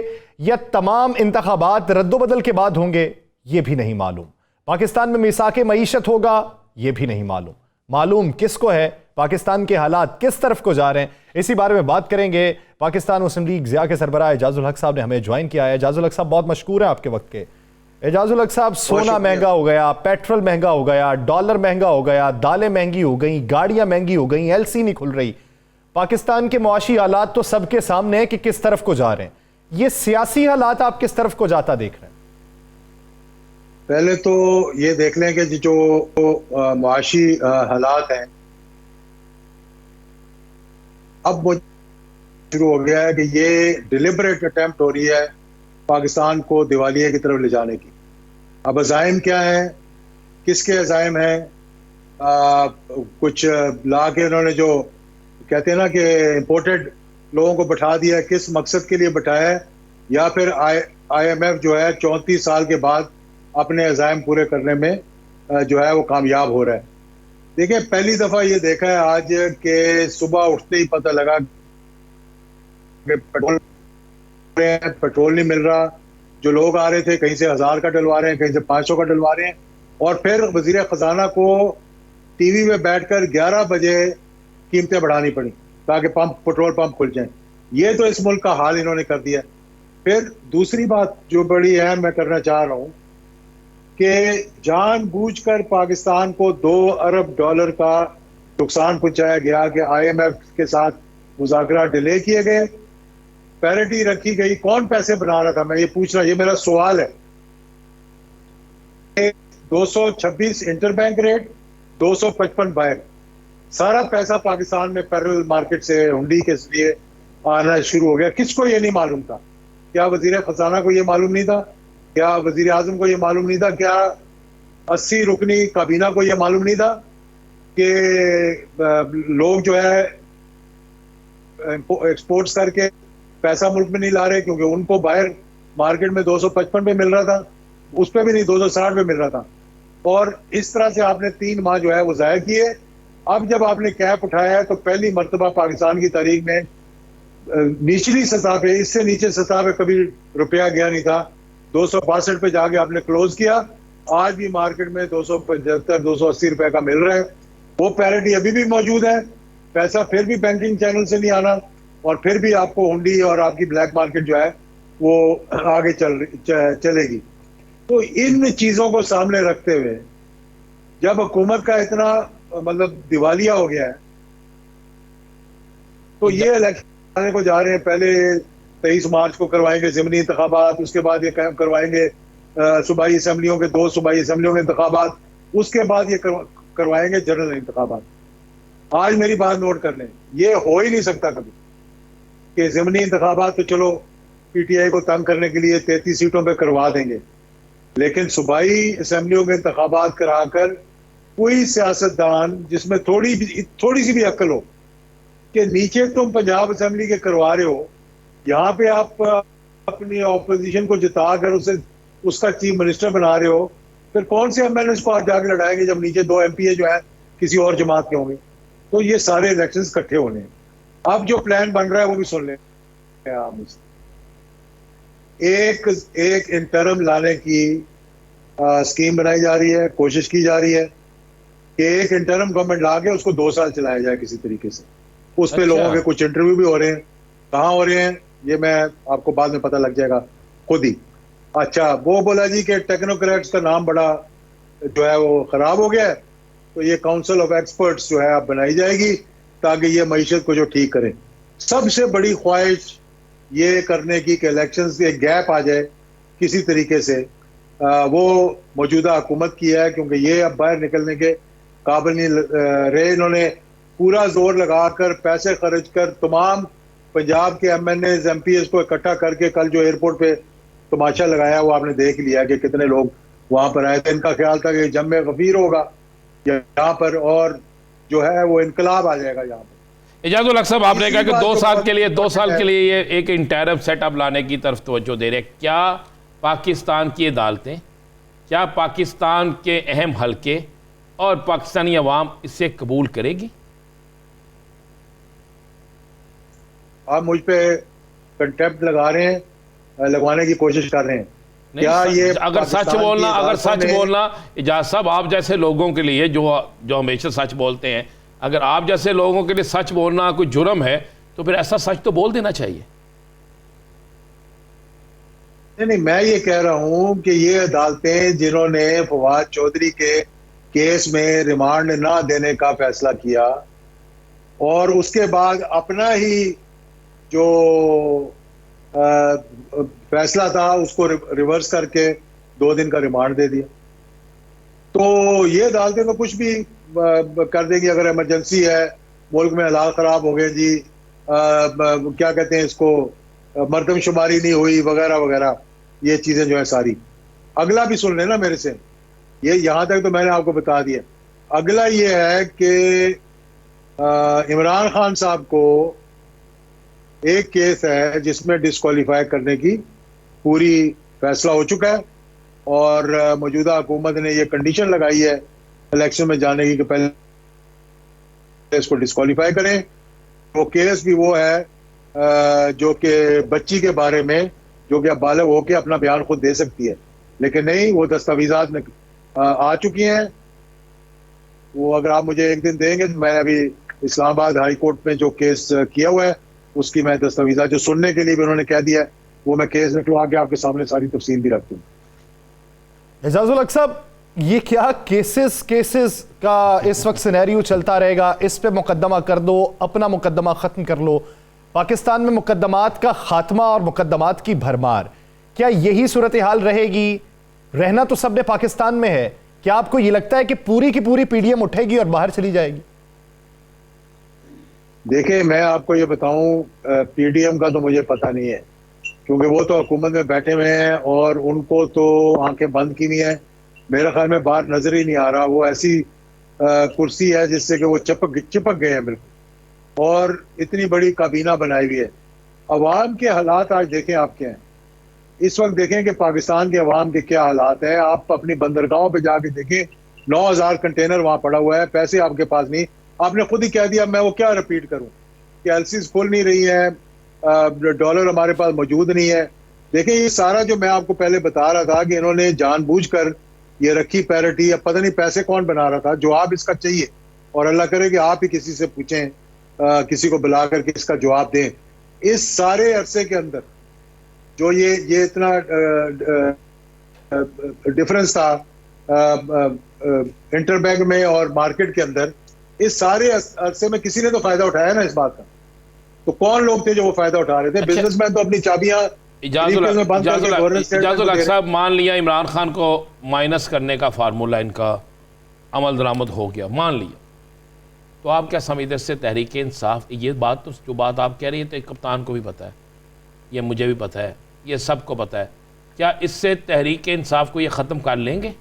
या तमाम इंतखाबात रद्दोबदल के बाद होंगे ये भी नहीं मालूम, पाकिस्तान में मिसाके मईशत होगा ये भी नहीं मालूम। मालूम किसको है पाकिस्तान के हालात किस तरफ को जा रहे हैं, इसी बारे में बात करेंगे। पाकिस्तान मुस्लिम लीग ज़िया के सरबराह एजाजुल हक साहब ने हमें ज्वाइन किया है। एजाजुल हक साहब, बहुत मशकूर है आपके वक्त के। एजाजुल हक साहब, सोना महंगा हो गया, पेट्रोल महंगा हो गया, डॉलर महंगा हो गया, दालें महंगी हो गई, गाड़ियां महंगी हो गई, LC नहीं खुल रही। पाकिस्तान के मुआशी हालात तो सबके सामने है कि किस तरफ को जा रहे हैं। ये सियासी हालात आप किस तरफ को जाता देख रहे हैं? पहले तो ये देख लें कि जो मुआशी हालात हैं, अब वो शुरू हो गया है कि ये डिलिबरेट अटेम्प्ट हो रही है पाकिस्तान को दिवालिया की तरफ ले जाने की। अब अज़ाइम क्या है, किसके अज़ाइम हैं? कुछ ला के उन्होंने जो कहते हैं ना कि इम्पोर्टेड लोगों को बैठा दिया, किस मकसद के लिए बैठाया है, या फिर IMF जो है 34 साल के बाद अपने अज़ाइम पूरे करने में जो है वो कामयाब हो रहा है। देखिए, पहली दफा ये देखा है आज कि सुबह उठते ही पता लगा कि पेट्रोल नहीं मिल रहा। जो लोग आ रहे थे कहीं से 1000 का डलवा रहे हैं, कहीं से 500 का डलवा रहे हैं, और फिर वजीर खजाना को टीवी में बैठकर 11 बजे कीमतें बढ़ानी पड़ी ताकि पेट्रोल पंप खुल जाएं। ये तो इस मुल्क का हाल इन्होंने कर दिया। फिर दूसरी बात जो बड़ी अहम मैं करना चाह रहा हूं कि जानबूझकर पाकिस्तान को $2 अरब का नुकसान पहुंचाया गया कि IMF के साथ मुज़ाकरा डिले किए गए, पैरिटी रखी गई। कौन पैसे बना रहा था, मैं ये पूछ रहा, ये मेरा सवाल है। 226 इंटरबैंक रेट, 255 बाहर, सारा पैसा पाकिस्तान में पैरेलल मार्केट से हुंडी के जरिए आना शुरू हो गया। किसको ये नहीं मालूम था? क्या वजीर खजाना को ये मालूम नहीं था? क्या वजीर आजम को ये मालूम नहीं था? क्या 80 रुकनी काबीना को ये मालूम नहीं था कि लोग जो है एक्सपोर्ट्स करके पैसा मुल्क में नहीं ला रहे, क्योंकि उनको बाहर मार्केट में 255 पे मिल रहा था, उस पर भी नहीं 260 पे मिल रहा था। और इस तरह से आपने 3 माह जो है वो जाया किए। अब जब आपने कैप उठाया है तो पहली मर्तबा पाकिस्तान की तारीख में निचली सतह पे, इससे नीचे सतह पे कभी रुपया गया नहीं था। 262 पे जाके आपने क्लोज किया। आज भी मार्केट में 275 280 रुपए का मिल रहा है। वो पैरिटी अभी भी मौजूद है। पैसा फिर भी बैंकिंग चैनल से नहीं आना, और फिर भी आपको हुंडी और आपकी ब्लैक मार्केट जो है वो आगे चलेगी। तो इन चीजों को सामने रखते हुए जब हुकूमत का इतना मतलब दिवालिया हो गया है, तो ये इलेक्शन आने को जा रहे हैं। पहले 23 मार्च को करवाएंगे ज़िमनी इंतखाबात, उसके बाद ये करवाएंगे सूबाई असम्बलियों के 2 सूबाई असम्बलियों के इंतखाबात, उसके बाद ये करवाएंगे जनरल इंतखाबात। आज मेरी बात नोट कर लें, ये हो ही नहीं सकता कभी कि ज़िमनी इंतखाबात तो चलो PTI को तंग करने के लिए 33 सीटों पे करवा देंगे, लेकिन सूबाई असम्बलियों के इंतखाबात कराकर कोई सियासतदान जिसमें थोड़ी सी भी अक्ल हो कि नीचे तुम पंजाब असम्बली के करवा रहे हो, यहाँ पे आप अपनी ऑपोजिशन को जिताकर उसे उसका चीफ मिनिस्टर बना रहे हो, फिर कौन से MLAs को आप जाके लड़ाएंगे जब नीचे 2 MPA जो है किसी और जमात के होंगे? तो ये सारे इलेक्शंस इकट्ठे होने हैं। अब जो प्लान बन रहा है वो भी सुन लें आप मुझसे। एक इंटरम लाने की स्कीम बनाई जा रही है, कोशिश की जा रही है कि एक इंटरम गवर्नमेंट ला के उसको 2 साल चलाया जाए किसी तरीके से। उस पे लोगों के कुछ इंटरव्यू भी हो रहे हैं। कहाँ हो रहे हैं ये मैं आपको बाद में पता लग जाएगा खुद ही। अच्छा, वो बोला जी कि टेक्नोक्रेट्स का नाम बड़ा जो है वो खराब हो गया है, तो ये काउंसिल ऑफ एक्सपर्ट्स जो है अब बनाई जाएगी ताकि ये मईशत को जो ठीक करें। सबसे बड़ी ख्वाहिश ये करने की कि इलेक्शंस के गैप आ जाए किसी तरीके से, वो मौजूदा हुकूमत की है, क्योंकि ये अब बाहर निकलने के काबिल नहीं रहे। इन्होंने पूरा जोर लगाकर पैसे खर्च कर तमाम पंजाब के MNAs MPs को इकट्ठा करके कल जो एयरपोर्ट पे तमाशा लगाया वो आपने देख लिया कि कितने लोग वहां पर आए थे। इनका ख्याल था कि जम्मे गफीर होगा यहाँ पर और जो है वो इनकलाब आ जाएगा यहाँ पर। इजाजुल हक साहब, आपने कहा कि 2 साल के लिए ये एक इंटरम सेटअप लाने की तरफ तवज्जो दे रहे हैं। क्या पाकिस्तान की अदालतें, क्या पाकिस्तान के अहम हलके और पाकिस्तानी अवाम इसे कबूल करेगी? आप मुझ पे कंटेम्प्ट लगा रहे हैं, लगवाने की कोशिश कर रहे हैं। क्या ये अगर सच बोलना इजाज साहब, आप जैसे लोगों के लिए जो हमेशा सच बोलते हैं, अगर आप जैसे लोगों के लिए सच बोलना कोई जुर्म है तो फिर ऐसा सच तो बोल देना चाहिए। नहीं, मैं ये कह रहा हूं कि ये अदालतें जिन्होंने फवाद चौधरी के केस में रिमांड ना देने का फैसला किया और उसके बाद अपना ही जो फैसला था उसको रिवर्स करके 2 दिन का रिमांड दे दिया, तो ये अदालतें तो कुछ भी कर देगी। अगर इमरजेंसी है, मुल्क में हालात खराब हो गए जी, क्या कहते हैं इसको, मरदमशुमारी नहीं हुई वगैरह वगैरह, ये चीजें जो है सारी। अगला भी सुन लेना मेरे से, ये यहां तक तो मैंने आपको बता दिया। अगला ये है कि इमरान खान साहब को एक केस है जिसमें डिस्क्वालीफाई करने की पूरी फैसला हो चुका है और मौजूदा हुकूमत ने ये कंडीशन लगाई है इलेक्शन में जाने की कि पहले इसको डिस्क्वालीफाई करें। वो केस भी वो है जो कि बच्ची के बारे में, जो कि अब बालिग होकर अपना बयान खुद दे सकती है, लेकिन नहीं, वो दस्तावेजात में आ चुकी हैं। वो अगर आप मुझे एक दिन देंगे तो मैं अभी इस्लामाबाद हाई कोर्ट में जो केस किया हुआ है उसकी मैं दस्तावेजात जो सुनने के लिए भी उन्होंने कह दिया है, वो मैं केस निकलवा के आपके सामने सारी तफसील भी रख दूँ। एजाजुल हक साहब, ये क्या केसेस का इस वक्त सिनेरियो चलता रहेगा? इस पे मुकदमा कर दो, अपना मुकदमा खत्म कर लो। पाकिस्तान में मुकदमात का खात्मा और मुकदमात की भरमार, क्या यही सूरत हाल रहेगी? रहना तो सबने पाकिस्तान में है, क्या आपको यह लगता है कि पूरी की पूरी पीडीएम उठेगी और बाहर चली जाएगी? देखिए, मैं आपको ये बताऊं, पीडीएम का तो मुझे पता नहीं है, क्योंकि वो तो हुकूमत में बैठे हुए हैं और उनको तो आंखें बंद की हुई हैं। मेरे ख्याल में बाहर नजर ही नहीं आ रहा। वो ऐसी कुर्सी है जिससे कि वो चिपक गए हैं बिल्कुल, और इतनी बड़ी काबीना बनाई हुई है। अवाम के हालात आज देखें आप क्या हैं। इस वक्त देखें कि पाकिस्तान के अवाम के क्या हालात हैं। आप अपनी बंदरगाहों पे जाके देखें, 9000 कंटेनर वहां पड़ा हुआ है, पैसे आपके पास नहीं। आपने खुद ही कह दिया, मैं वो क्या रिपीट करूं कि एलसीज खुल नहीं रही है, डॉलर हमारे पास मौजूद नहीं है। देखिए, ये सारा जो मैं आपको पहले बता रहा था कि इन्होंने जानबूझकर ये रखी पैरिटी, या पता नहीं पैसे कौन बना रहा था। जवाब इसका चाहिए, और अल्लाह करे कि आप ही किसी से पूछें, किसी को बुला करके इसका जवाब दें। इस सारे अरसे के अंदर जो ये इतना डिफरेंस था इंटरबैंक में और मार्केट के अंदर, इस सारे अरसे में किसी ने तो फायदा उठाया ना इस बात का। तो कौन लोग थे जो वो फायदा उठा रहे थे? बिजनेसमैन तो अपनी चाबियां इजाजुल हक साहब, मान लिया इमरान खान को माइनस करने का फार्मूला इनका अमल दरामद हो गया, मान लिया, तो आप क्या समझते से तहरीक इंसाफ, ये बात तो जो बात आप कह रही है तो कप्तान को भी पता है, ये मुझे भी पता है, ये सबको पता है, क्या इससे तहरीक इंसाफ को ये ख़त्म कर लेंगे?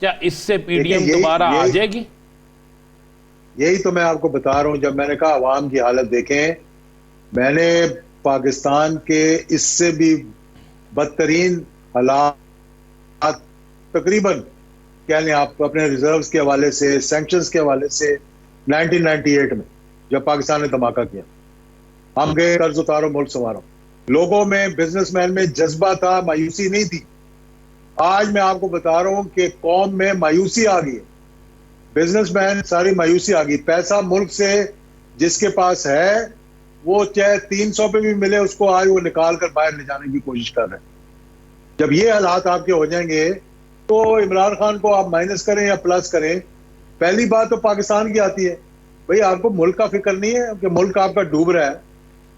क्या इससे पीडीएम दोबारा आ जाएगी? यही तो मैं आपको बता रहा हूं। जब मैंने कहा अवाम की हालत देखें, मैंने पाकिस्तान के इससे भी बदतरीन हालात तकरीबन कह लें आप अपने रिजर्व्स के हवाले से, सैंक्शंस के हवाले से 1998 में जब पाकिस्तान ने धमाका किया, हम गए कर्ज उतारो मुल्क संवारो, लोगों में, बिजनेसमैन में जज्बा था, मायूसी नहीं थी। आज मैं आपको बता रहा हूं कि कौम में मायूसी आ गई है, बिजनेसमैन सारी मायूसी आ गई। पैसा मुल्क से जिसके पास है वो चाहे 300 पे भी मिले उसको आज वो निकाल कर बाहर ले जाने की कोशिश कर रहे हैं। जब ये हालात आपके हो जाएंगे तो इमरान खान को आप माइनस करें या प्लस करें, पहली बात तो पाकिस्तान की आती है, भाई आपको मुल्क का फिक्र नहीं है कि मुल्क आपका डूब रहा है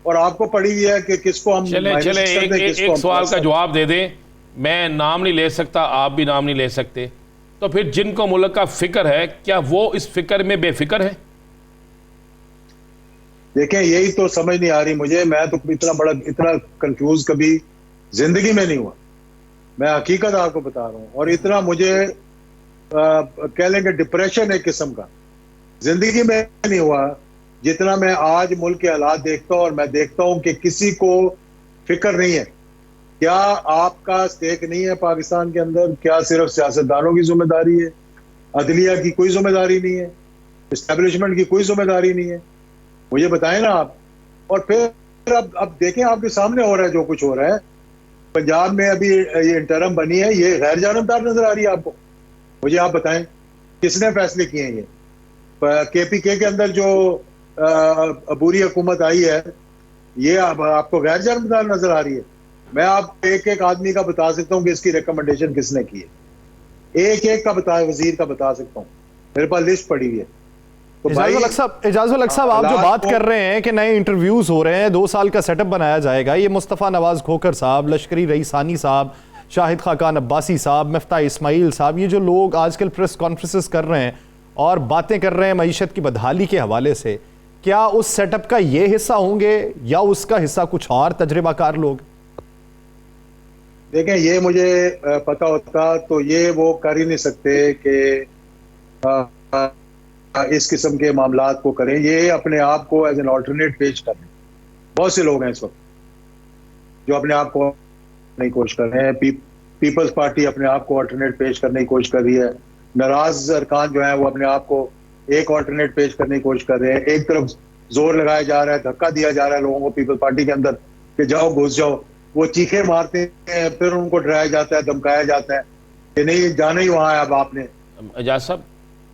और आपको पड़ी हुई है कि किसको हम चले एक सवाल का जवाब दे दें। मैं नाम नहीं ले सकता, आप भी नाम नहीं ले सकते, तो फिर जिनको मुल्क का फिक्र है, क्या वो इस फिक्र में बेफिक्र है? देखें, यही तो समझ नहीं आ रही मुझे। मैं तो इतना कंफ्यूज कभी जिंदगी में नहीं हुआ, मैं हकीकत आपको बता रहा हूं। और इतना मुझे कह लेंगे डिप्रेशन एक किस्म का जिंदगी में नहीं हुआ जितना मैं आज मुल्क के हालात देखता हूं। और मैं देखता हूं कि किसी को फिक्र नहीं है। क्या आपका स्टेक नहीं है पाकिस्तान के अंदर? क्या सिर्फ सियासतदानों की जिम्मेदारी है? अदलिया की कोई जिम्मेदारी नहीं है? एस्टेब्लिशमेंट की कोई जिम्मेदारी नहीं है? मुझे बताएं ना आप। और फिर अब देखें, आपके सामने हो रहा है जो कुछ हो रहा है। पंजाब में अभी ये इंटरम बनी है, ये गैर जानबदार नजर आ रही है आपको? मुझे आप बताएं किसने फैसले किए हैं? ये केपीके के अंदर जो अबूरी हुकूमत आई है, ये आपको गैर जानबदार नजर आ रही है? मैं आपको एक एक आदमी का बता सकता हूं कि इसकी रिकमेंडेशन किसने की है, एक एक का वजीर का बता सकता हूं, मेरे पास लिस्ट पड़ी हुई है। तो एजाजुल हक साहब, आप जो बात कर रहे हैं कि नए इंटरव्यूज हो रहे हैं, 2 साल का सेटअप बनाया जाएगा, ये मुस्तफ़ा नवाज खोखर साहब, लश्करी रईसानी साहब, शाहिद खाकान अब्बासी साहब, मिफ्ता इस्माइल साहब, ये जो लोग आजकल प्रेस कॉन्फ्रेंसेस कर रहे हैं और बातें कर रहे हैं मईशत की बदहाली के हवाले से, क्या उस सेटअप का ये हिस्सा होंगे या उसका हिस्सा कुछ और तजर्बाकार लोग? देखें, ये मुझे पता होता तो ये वो कर ही नहीं सकते कि इस किस्म के मामलात को करें। ये अपने आप को एज एन ऑल्टरनेट पेश कर रहे हैं। बहुत से लोग हैं इस वक्त जो अपने आप को की कोशिश कर रहे हैं। पीपल्स पार्टी अपने आप को अल्टरनेट पेश करने की कोशिश कर रही है। नाराज अरकान जो है वो अपने आप को एक अल्टरनेट पेश करने की कोशिश कर रहे हैं। एक तरफ जोर लगाया जा रहा है, धक्का दिया जा रहा है लोगों को पीपल्स पार्टी के अंदर कि जाओ घुस जाओ। वो चीखे मारते हैं, फिर उनको डराया जाता है, धमकाया जाता है कि नहीं जाना ही वहां है अब आपने। एजाज साहब,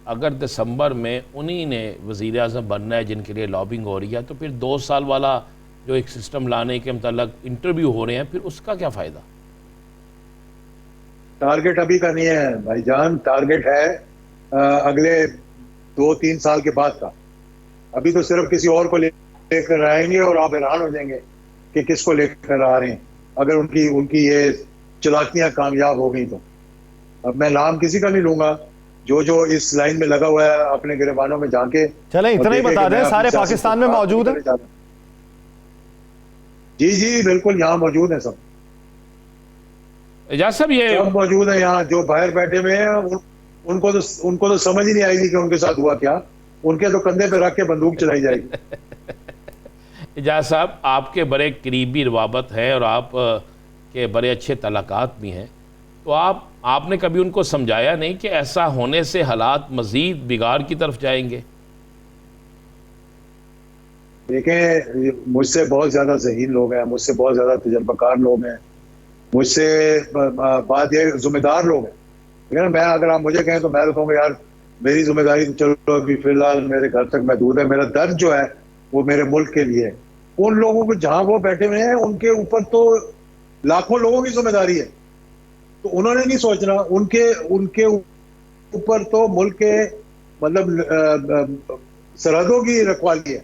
अगर दिसंबर में उन्हीं ने वज़ीर आज़म बनना है जिनके लिए लॉबिंग हो रही है, तो फिर 2 साल वाला जो एक सिस्टम लाने के मतलब इंटरव्यू हो रहे हैं, फिर उसका क्या फ़ायदा? टारगेट अभी का नहीं है भाईजान, टारगेट है अगले 2-3 साल के बाद का। अभी तो सिर्फ किसी और को लेकर आएंगे और आप हैरान हो जाएंगे कि किसको लेकर आ रहे हैं अगर उनकी ये चलाकियां कामयाब हो गई तो। अब मैं नाम किसी का नहीं लूंगा, जो इस लाइन में लगा हुआ है अपने गिरबानों में जाके चलें इतना ही बता दें, सारे पाकिस्तान में मौजूद है। जी बिल्कुल, यहाँ मौजूद है सब। एजाज साहब, ये सब मौजूद है यहाँ, जो बाहर बैठे हुए हैं उनको तो समझ ही नहीं आएगी कि उनके साथ हुआ क्या। उनके तो कंधे पे रख के बंदूक चलाई जाएगी। एजाज साहब, आपके बड़े करीबी रवाबत है और आप के बड़े अच्छे तलाकात भी हैं, तो आपने कभी उनको समझाया नहीं कि ऐसा होने से हालात मजीद बिगाड़ की तरफ जाएंगे? देखें, मुझसे बहुत ज्यादा ज़हीन लोग हैं, मुझसे बहुत ज्यादा तजर्बाकार लोग हैं, मुझसे बात ये जिम्मेदार लोग हैं। लेकिन मैं, अगर आप मुझे कहें तो मैं तो कहूँगा यार मेरी जिम्मेदारी तो चलो अभी फिलहाल मेरे घर तक महदूद है। मेरा दर्द जो है वो मेरे मुल्क के लिए है। उन लोगों को जहां वो बैठे हुए हैं उनके ऊपर तो लाखों लोगों की जिम्मेदारी है, तो उन्होंने नहीं सोचना। उनके ऊपर तो मुल्क के मतलब सरहदों की रखवाली है।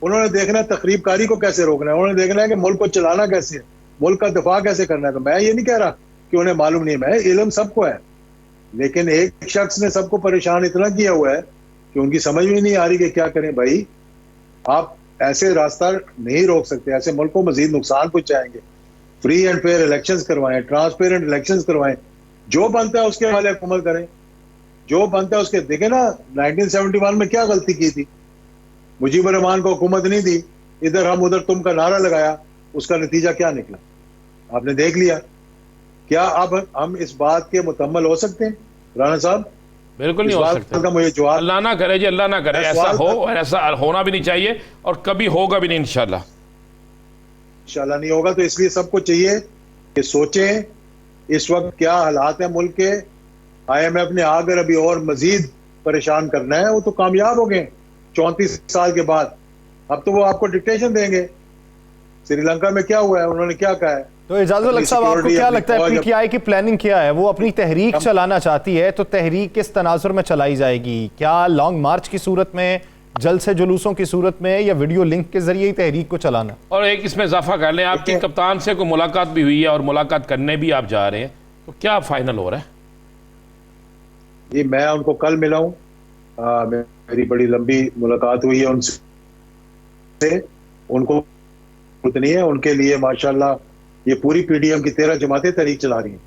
उन्होंने देखना है तकरीबकारी को कैसे रोकना है, उन्होंने देखना है कि मुल्क को चलाना कैसे है, मुल्क का दिफा कैसे करना है। तो मैं ये नहीं कह रहा कि उन्हें मालूम नहीं, मैं इल्म सबको है, लेकिन एक शख्स ने सबको परेशान इतना किया हुआ है कि उनकी समझ में नहीं आ रही कि क्या करें। भाई, आप ऐसे रास्ता नहीं रोक सकते, ऐसे मुल्क को मजीद नुकसान पहुंचाएंगे। फ्री एंड फेयर इलेक्शंस करवाएं, ट्रांसपेरेंट इलेक्शंस करवाएं, जो बनता है उसके वाले हुकूमत करें, जो बनता है उसके। देखे ना 1971 में क्या गलती की थी, मुजीबुर रहमान को हुकूमत नहीं दी, इधर हम उधर तुम का नारा लगाया, उसका नतीजा क्या निकला आपने देख लिया। क्या अब हम इस बात के मुकम्मल हो सकते हैं राना साहब? बिल्कुल नहीं हो सकते। का मुझे जवाब, अल्लाह ना करे जी, अल्लाह ना करे ऐसा हो, और ऐसा होना भी नहीं चाहिए और कभी होगा भी नहीं इंशाल्लाह। इंशाल्लाह नहीं होगा। तो इसलिए सबको चाहिए कि सोचें इस वक्त क्या हालात है मुल्क के। IMF ने अगर अभी और मजीद परेशान करना है, वो तो कामयाब हो गए 34 साल के बाद। अब तो वो आपको डिक्टेशन देंगे। श्रीलंका में क्या हुआ है, उन्होंने क्या कहा है। तो इजाज़त लग साहब, आपको क्या लगता है PTI की प्लानिंग क्या है? वो अपनी तहरीक चलाना चाहती है, तो तहरीक किस तनाजुर में चलाई जाएगी? क्या लॉन्ग मार्च की सूरत में, जलसे जुलूसों की सूरत में, या वीडियो लिंक के जरिए ही तहरीक को चलाना? और एक इसमें इजाफा कर लें, आपकी कप्तान से कोई मुलाकात भी हुई है और मुलाकात करने भी आप जा रहे हैं, तो क्या फाइनल हो रहा है? जी, मैं उनको कल मिला हूँ, मेरी बड़ी लंबी मुलाकात हुई है उनसे। उनको उतनी है, उनके लिए माशाल्लाह ये पूरी PDM की 13 जमातें तहरीक चला रही हैं।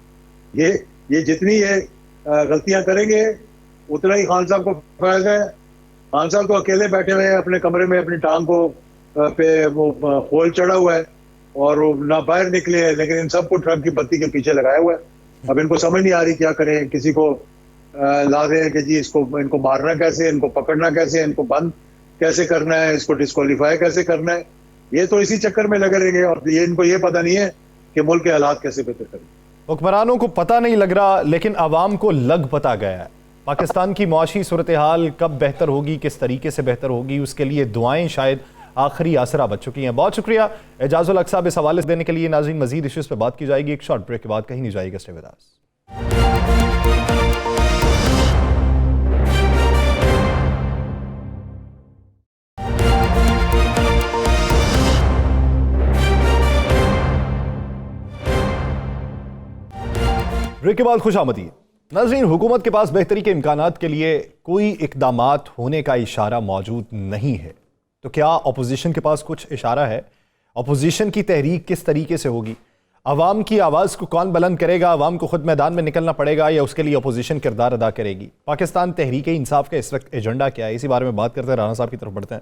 ये जितनी ये गलतियां करेंगे उतना ही खान साहब को फायदा है। खान साहब तो अकेले बैठे हुए हैं अपने कमरे में, अपनी टांग को पे वो खोल चढ़ा हुआ है और वो ना बाहर निकले हैं, लेकिन इन सबको ट्रक की बत्ती के पीछे लगाया हुआ है। अब इनको समझ नहीं आ रही क्या करें। किसी को ला दें कि जी इनको मारना कैसे, इनको पकड़ना कैसे, इनको बंद कैसे करना है, इसको डिस्क्वालीफाई कैसे करना है। ये तो इसी चक्कर में लगे रहेंगे और इनको ये पता नहीं है कि मुल्क के हालात कैसे बेहतर करें। हुक्मरानों को पता नहीं लग रहा, लेकिन आवाम को लग पता गया है। पाकिस्तान की मुआशी सूरत हाल कब बेहतर होगी, किस तरीके से बेहतर होगी, उसके लिए दुआएं शायद आखिरी आसरा बच चुकी हैं। बहुत शुक्रिया एजाजुल हक साहब इस हवाले से देने के लिए। नाज़रीन, मजीद इश्यूज पर बात की जाएगी एक शॉर्ट ब्रेक के बाद, कहीं नहीं जाएगा। Stay with us. ब्रेक के बाद खुश आमदीद। नाज़रीन, हुकूमत के पास बेहतरी के इम्कानात के लिए कोई इकदामात होने का इशारा मौजूद नहीं है, तो क्या अपोजिशन के पास कुछ इशारा है? अपोजिशन की तहरीक किस तरीके से होगी? अवाम की आवाज़ को कौन बुलंद करेगा? अवाम को खुद मैदान में निकलना पड़ेगा या उसके लिए अपोजिशन किरदार अदा करेगी? पाकिस्तान तहरीक इंसाफ का इस वक्त एजेंडा क्या है? इसी बारे में बात करते हैं। राना साहब की तरफ बढ़ते हैं।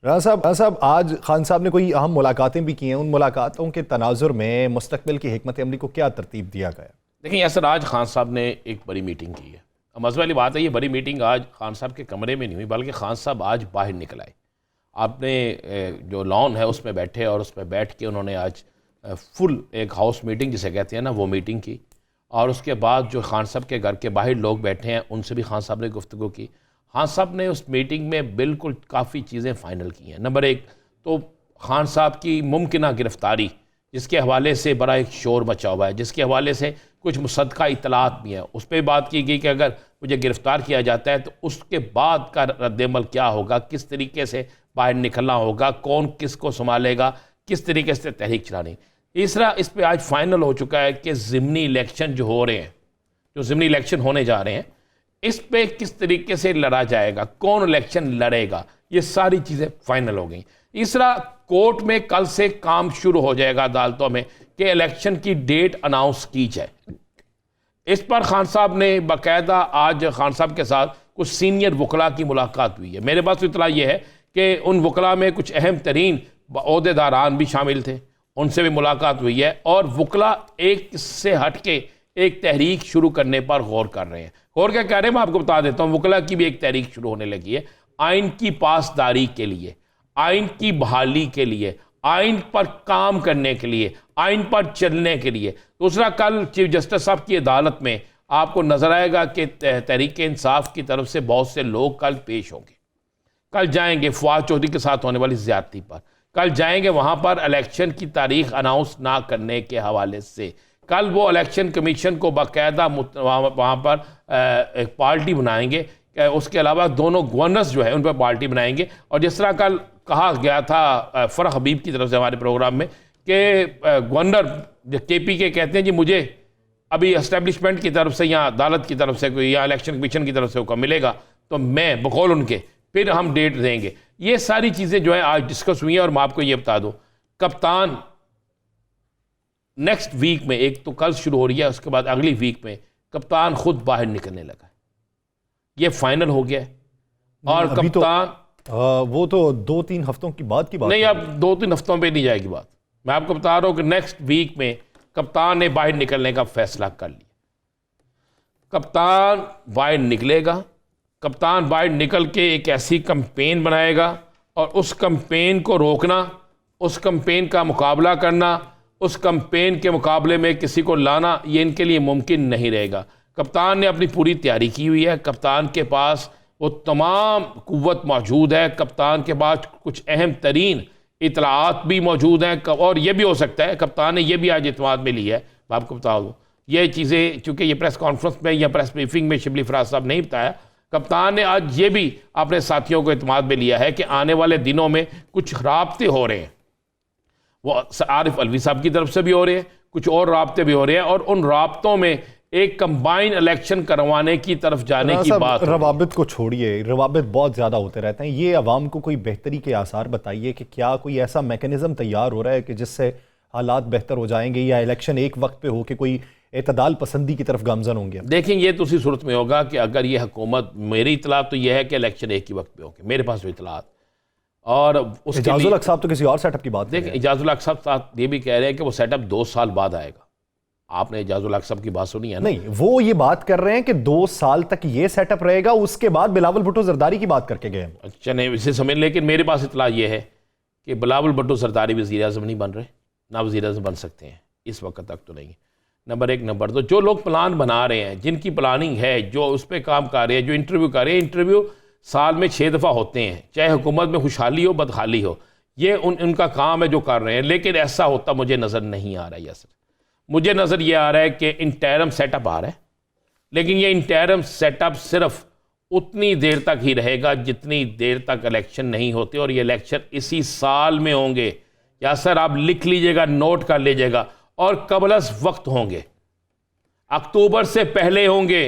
राना साहब आज खान साहब ने कोई अहम मुलाकातें भी की हैं, उन मुलाकातों के तनाजुर में मुस्तकबिल की हिकमत अमली को क्या तरतीब दिया गया? देखिए यासर, आज खान साहब ने एक बड़ी मीटिंग की है। अब मज़े वाली बात है, ये बड़ी मीटिंग आज खान साहब के कमरे में नहीं हुई, बल्कि खान साहब आज बाहर निकल आए। आपने जो लॉन है उसमें बैठे और उसमें बैठ के उन्होंने आज फुल एक हाउस मीटिंग जिसे कहते हैं ना, वो मीटिंग की। और उसके बाद जो खान साहब के घर के बाहर लोग बैठे हैं उनसे भी खान साहब ने गुफ्तगू की। खान साहब ने उस मीटिंग में बिल्कुल काफ़ी चीज़ें फ़ाइनल की हैं। नंबर एक तो खान साहब की मुमकिन गिरफ़्तारी, जिसके हवाले से बड़ा एक शोर मचा हुआ है, जिसके हवाले से कुछ मुसद्दक़ा इतलात भी हैं, उस पर बात की गई कि अगर मुझे गिरफ़्तार किया जाता है तो उसके बाद का रद्दमल क्या होगा, किस तरीके से बाहर निकलना होगा, कौन किसको संभालेगा, किस तरीके से तहरीक चलानी। तीसरा, इस पर आज फाइनल हो चुका है कि ज़िमनी इलेक्शन जो हो रहे हैं, जो ज़िमनी इलेक्शन होने जा रहे हैं, इस पे किस तरीके से लड़ा जाएगा, कौन इलेक्शन लड़ेगा, ये सारी चीज़ें फाइनल हो गई। तीसरा, कोर्ट में कल से काम शुरू हो जाएगा अदालतों में कि इलेक्शन की डेट अनाउंस की जाए। इस पर खान साहब ने बाकायदा आज खान साहब के साथ कुछ सीनियर वकला की मुलाकात हुई है। मेरे पास तो इतला ये है कि उन वकला में कुछ अहम तरीन ओहदेदारान भी शामिल थे, उनसे भी मुलाकात हुई है। और वकला एक से हट के एक तहरीक शुरू करने पर गौर कर रहे हैं। गौर क्या कह रहे हैं मैं आपको बता देता हूँ। वकला की भी एक तहरीक शुरू होने लगी है आइन की पासदारी के लिए, आइन की बहाली के लिए, आइन पर काम करने के लिए, आइन पर चलने के लिए। दूसरा, कल चीफ जस्टिस साहब की अदालत में आपको नजर आएगा कि तहरीक इंसाफ की तरफ से बहुत से लोग कल पेश होंगे। कल जाएंगे फवाद चौधरी के साथ होने वाली ज्यादती पर, कल जाएंगे वहां पर इलेक्शन की तारीख अनाउंस ना करने के हवाले से। कल वो इलेक्शन कमीशन को बाकायदा वहाँ पर एक पार्टी बनाएंगे। उसके अलावा दोनों गवर्नर्स जो है उन पर पार्टी बनाएंगे। और जिस तरह कल कहा गया था फरह हबीब की तरफ से हमारे प्रोग्राम में कि गवर्नर KP के कहते हैं जी मुझे अभी एस्टेब्लिशमेंट की तरफ से या अदालत की तरफ से कोई या इलेक्शन कमीशन की तरफ से हुक्म मिलेगा तो मैं बकौल उनके फिर हम डेट देंगे। ये सारी चीज़ें जो है आज डिस्कस हुई हैं। और मैं आपको ये बता दूं, कप्तान नेक्स्ट वीक में, एक तो कल शुरू हो रही है, उसके बाद अगली वीक में कप्तान खुद बाहर निकलने लगा है। ये फाइनल हो गया है। और कप्तान वो तो 2-3 हफ्तों की बात नहीं, अब 2-3 हफ्तों पे नहीं जाएगी बात। मैं आपको बता रहा हूं कि नेक्स्ट वीक में कप्तान ने बाहर निकलने का फैसला कर लिया। कप्तान बाहर निकलेगा। कप्तान बाहर निकल के एक ऐसी कैंपेन बनाएगा और उस कैंपेन को रोकना, उस कैंपेन का मुकाबला करना, उस कैंपेन के मुकाबले में किसी को लाना, ये इनके लिए मुमकिन नहीं रहेगा। कप्तान ने अपनी पूरी तैयारी की हुई है। कप्तान के पास वो तमाम कुव्वत मौजूद है। कप्तान के पास कुछ अहम तरीन इतलात भी मौजूद हैं। और ये भी हो सकता है कप्तान ने ये भी आज इत्मीनान में लिया है। मैं आपको बता दूँ ये चीज़ें, चूँकि ये प्रेस कॉन्फ्रेंस में या प्रेस ब्रीफिंग में शिबली फराज साहब नहीं बताया, कप्तान ने आज ये भी अपने साथियों को इत्मीनान में लिया है कि आने वाले दिनों में कुछ राब्ते हो रहे हैं। वो आरिफ अलवी साहब की तरफ से भी हो रहे हैं, कुछ और राब्ते भी हो रहे हैं। और उन राब्तों में एक कंबाइन इलेक्शन करवाने की तरफ जाने की बात। रवाबित को छोड़िए, रवाबित बहुत ज़्यादा होते रहते हैं। ये अवाम को कोई बेहतरी के आसार बताइए कि क्या कोई ऐसा मैकेनिज्म तैयार हो रहा है कि जिससे हालात बेहतर हो जाएंगे, या इलेक्शन एक वक्त पे हो कि कोई एतदाल पसंदी की तरफ गामजन होंगे? देखें, ये तो उसी सूरत में होगा कि अगर ये हुकूमत, मेरी इतला तो यह है कि इलेक्शन एक ही वक्त पे होंगे, मेरे पास तो इतलात। और उसके इजाजुल हक साहब तो किसी और सेटअप की बात देखें, इजाजुल हक साहब ये भी कह रहे हैं कि वो सेटअप 2 साल बाद आएगा। आपने इजाजुल हक साहब की बात सुनी है ना? नहीं, वो ये बात कर रहे हैं कि 2 साल तक ये सेटअप रहेगा, उसके बाद बिलावल भुट्टो जरदारी की बात करके गए। अच्छा, नहीं इसे समझ, लेकिन मेरे पास इतला ये है कि बिलावल भुट्टो जरदारी वज़ीर आज़म नहीं बन रहे, ना वज़ीर आज़म बन सकते हैं इस वक्त तक तो नहीं। नंबर 1। नंबर 2, जो लोग प्लान बना रहे हैं, जिनकी प्लानिंग है, जो उस पर काम कर रहे हैं, जो इंटरव्यू कर रहे हैं, इंटरव्यू साल में 6 दफ़ा होते हैं, चाहे हुकूमत में खुशहाली हो बदहाली हो, ये उनका काम है जो कर रहे हैं। लेकिन ऐसा होता मुझे नज़र नहीं आ रहा है। यासर, मुझे नज़र ये आ रहा है कि इंटरम सेटअप आ रहा है, लेकिन ये इंटरम सेटअप सिर्फ उतनी देर तक ही रहेगा जितनी देर तक इलेक्शन नहीं होते। और ये इलेक्शन इसी साल में होंगे। यासर, आप लिख लीजिएगा, नोट कर लीजिएगा। और कबलस वक्त होंगे, अक्टूबर से पहले होंगे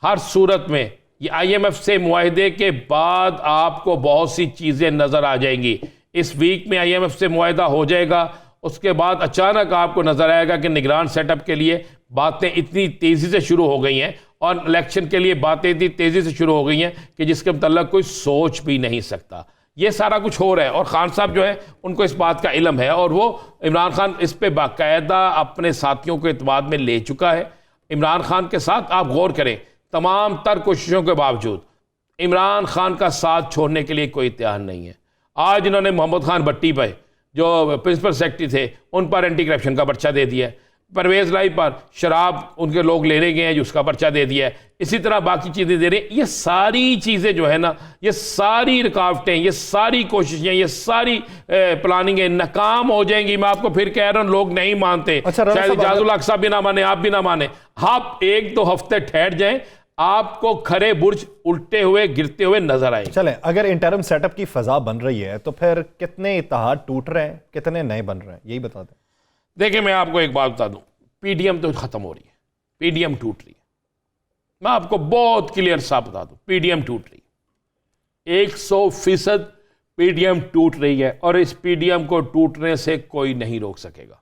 हर सूरत में। ये IMF से मुआहदे के बाद आपको बहुत सी चीज़ें नज़र आ जाएंगी। इस वीक में IMF से मुआहदा हो जाएगा, उसके बाद अचानक आपको नज़र आएगा कि निगरान सेटअप के लिए बातें इतनी तेज़ी से शुरू हो गई हैं और इलेक्शन के लिए बातें इतनी तेज़ी से शुरू हो गई हैं कि जिसके मतलब कोई सोच भी नहीं सकता। ये सारा कुछ हो रहा है। और खान साहब जो है उनको इस बात का इल्म है और वो इमरान खान इस पे बाकायदा अपने साथियों को इत्मीनान में ले चुका है। इमरान खान के साथ आप गौर करें, तमाम तर कोशिशों के बावजूद इमरान खान का साथ छोड़ने के लिए कोई तैयार नहीं है। आज इन्होंने मोहम्मद खान भट्टी पर, जो प्रिंसिपल सेक्रेटरी थे, उन पर एंटी करप्शन का पर्चा दे दिया है। परवेज लाई पर शराब उनके लोग लेने गए हैं, उसका पर्चा दे दिया है। इसी तरह बाकी चीज़ें दे रहे हैं। ये सारी चीज़ें जो है ना, ये सारी रुकावटें, ये सारी कोशिशें, ये सारी प्लानिंगें नाकाम हो जाएंगी। मैं आपको फिर कह रहा हूँ, लोग नहीं मानते। शायद इजाजुल हक साहब भी ना माने, आप भी ना माने। आप 1-2 हफ्ते ठहर जाएं, आपको खरे बुर्ज उल्टे हुए गिरते हुए नजर आए। चलें, अगर इंटरम सेटअप की फजा बन रही है तो फिर कितने इत्तेहाद टूट रहे हैं, कितने नए बन रहे हैं, यही बता दें। देखिए, मैं आपको एक बात बता दूं, पीडीएम तो खत्म हो रही है, पीडीएम टूट रही है। मैं आपको बहुत क्लियर साफ बता दूं, पीडीएम टूट रही है, 100% पीडीएम टूट रही है और इस पीडीएम को टूटने से कोई नहीं रोक सकेगा।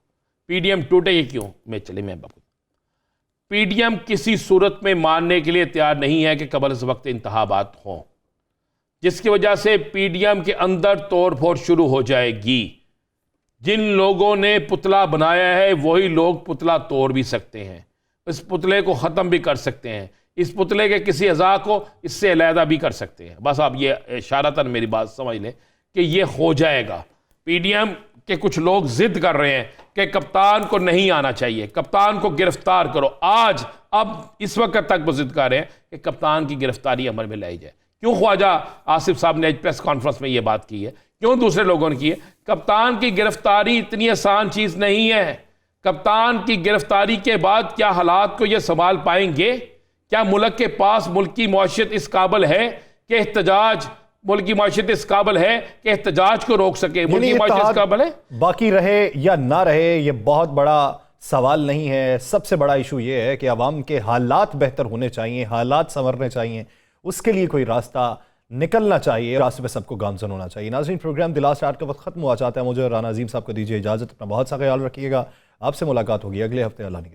पीडीएम टूटेगी क्यों? मैं आपको, पीडीएम किसी सूरत में मानने के लिए तैयार नहीं है कि कबल इस वक्त इंतखाबात हों, जिसकी वजह से पीडीएम के अंदर तोड़ फोड़ शुरू हो जाएगी। जिन लोगों ने पुतला बनाया है वही लोग पुतला तोड़ भी सकते हैं, इस पुतले को ख़त्म भी कर सकते हैं, इस पुतले के किसी अज़ा को इससे अलहदा भी कर सकते हैं। बस आप ये इशारतन मेरी बात समझ लें कि ये हो जाएगा। पीडीएम के कुछ लोग जिद कर रहे हैं कि कप्तान को नहीं आना चाहिए, कप्तान को गिरफ्तार करो। आज अब इस वक्त तक वो जिद कर रहे हैं कि कप्तान की गिरफ्तारी अमल में लाई जाए। क्यों ख्वाजा आसिफ साहब ने प्रेस कॉन्फ्रेंस में ये बात की है, क्यों दूसरे लोगों ने की है? कप्तान की गिरफ्तारी इतनी आसान चीज नहीं है। कप्तान की गिरफ्तारी के बाद क्या हालात को ये संभाल पाएंगे? क्या मुल्क के पास मुल्क की मौशियत इस काबिल है कि एहतजाज, मुल्क की मौशियत इस काबिल है कि एहतजाज को रोक सके? मुल्क की मौशियत इस काबिल है? बाकी रहे या ना रहे, ये बहुत बड़ा सवाल नहीं है। सबसे बड़ा इशू ये है कि अवाम के हालात बेहतर होने चाहिए, हालात संवरने चाहिए, उसके लिए कोई रास्ता निकलना चाहिए, रास्ते पे सबको गामजन होना चाहिए। नाज़रीन, प्रोग्राम द लास्ट आवर का वक्त खत्म हुआ चाहता है। मुझे राना अजीम साहब को दीजिए इजाज़त। अपना बहुत सा ख्याल रखिएगा। आपसे मुलाकात होगी अगले हफ्ते। अल्लाह ने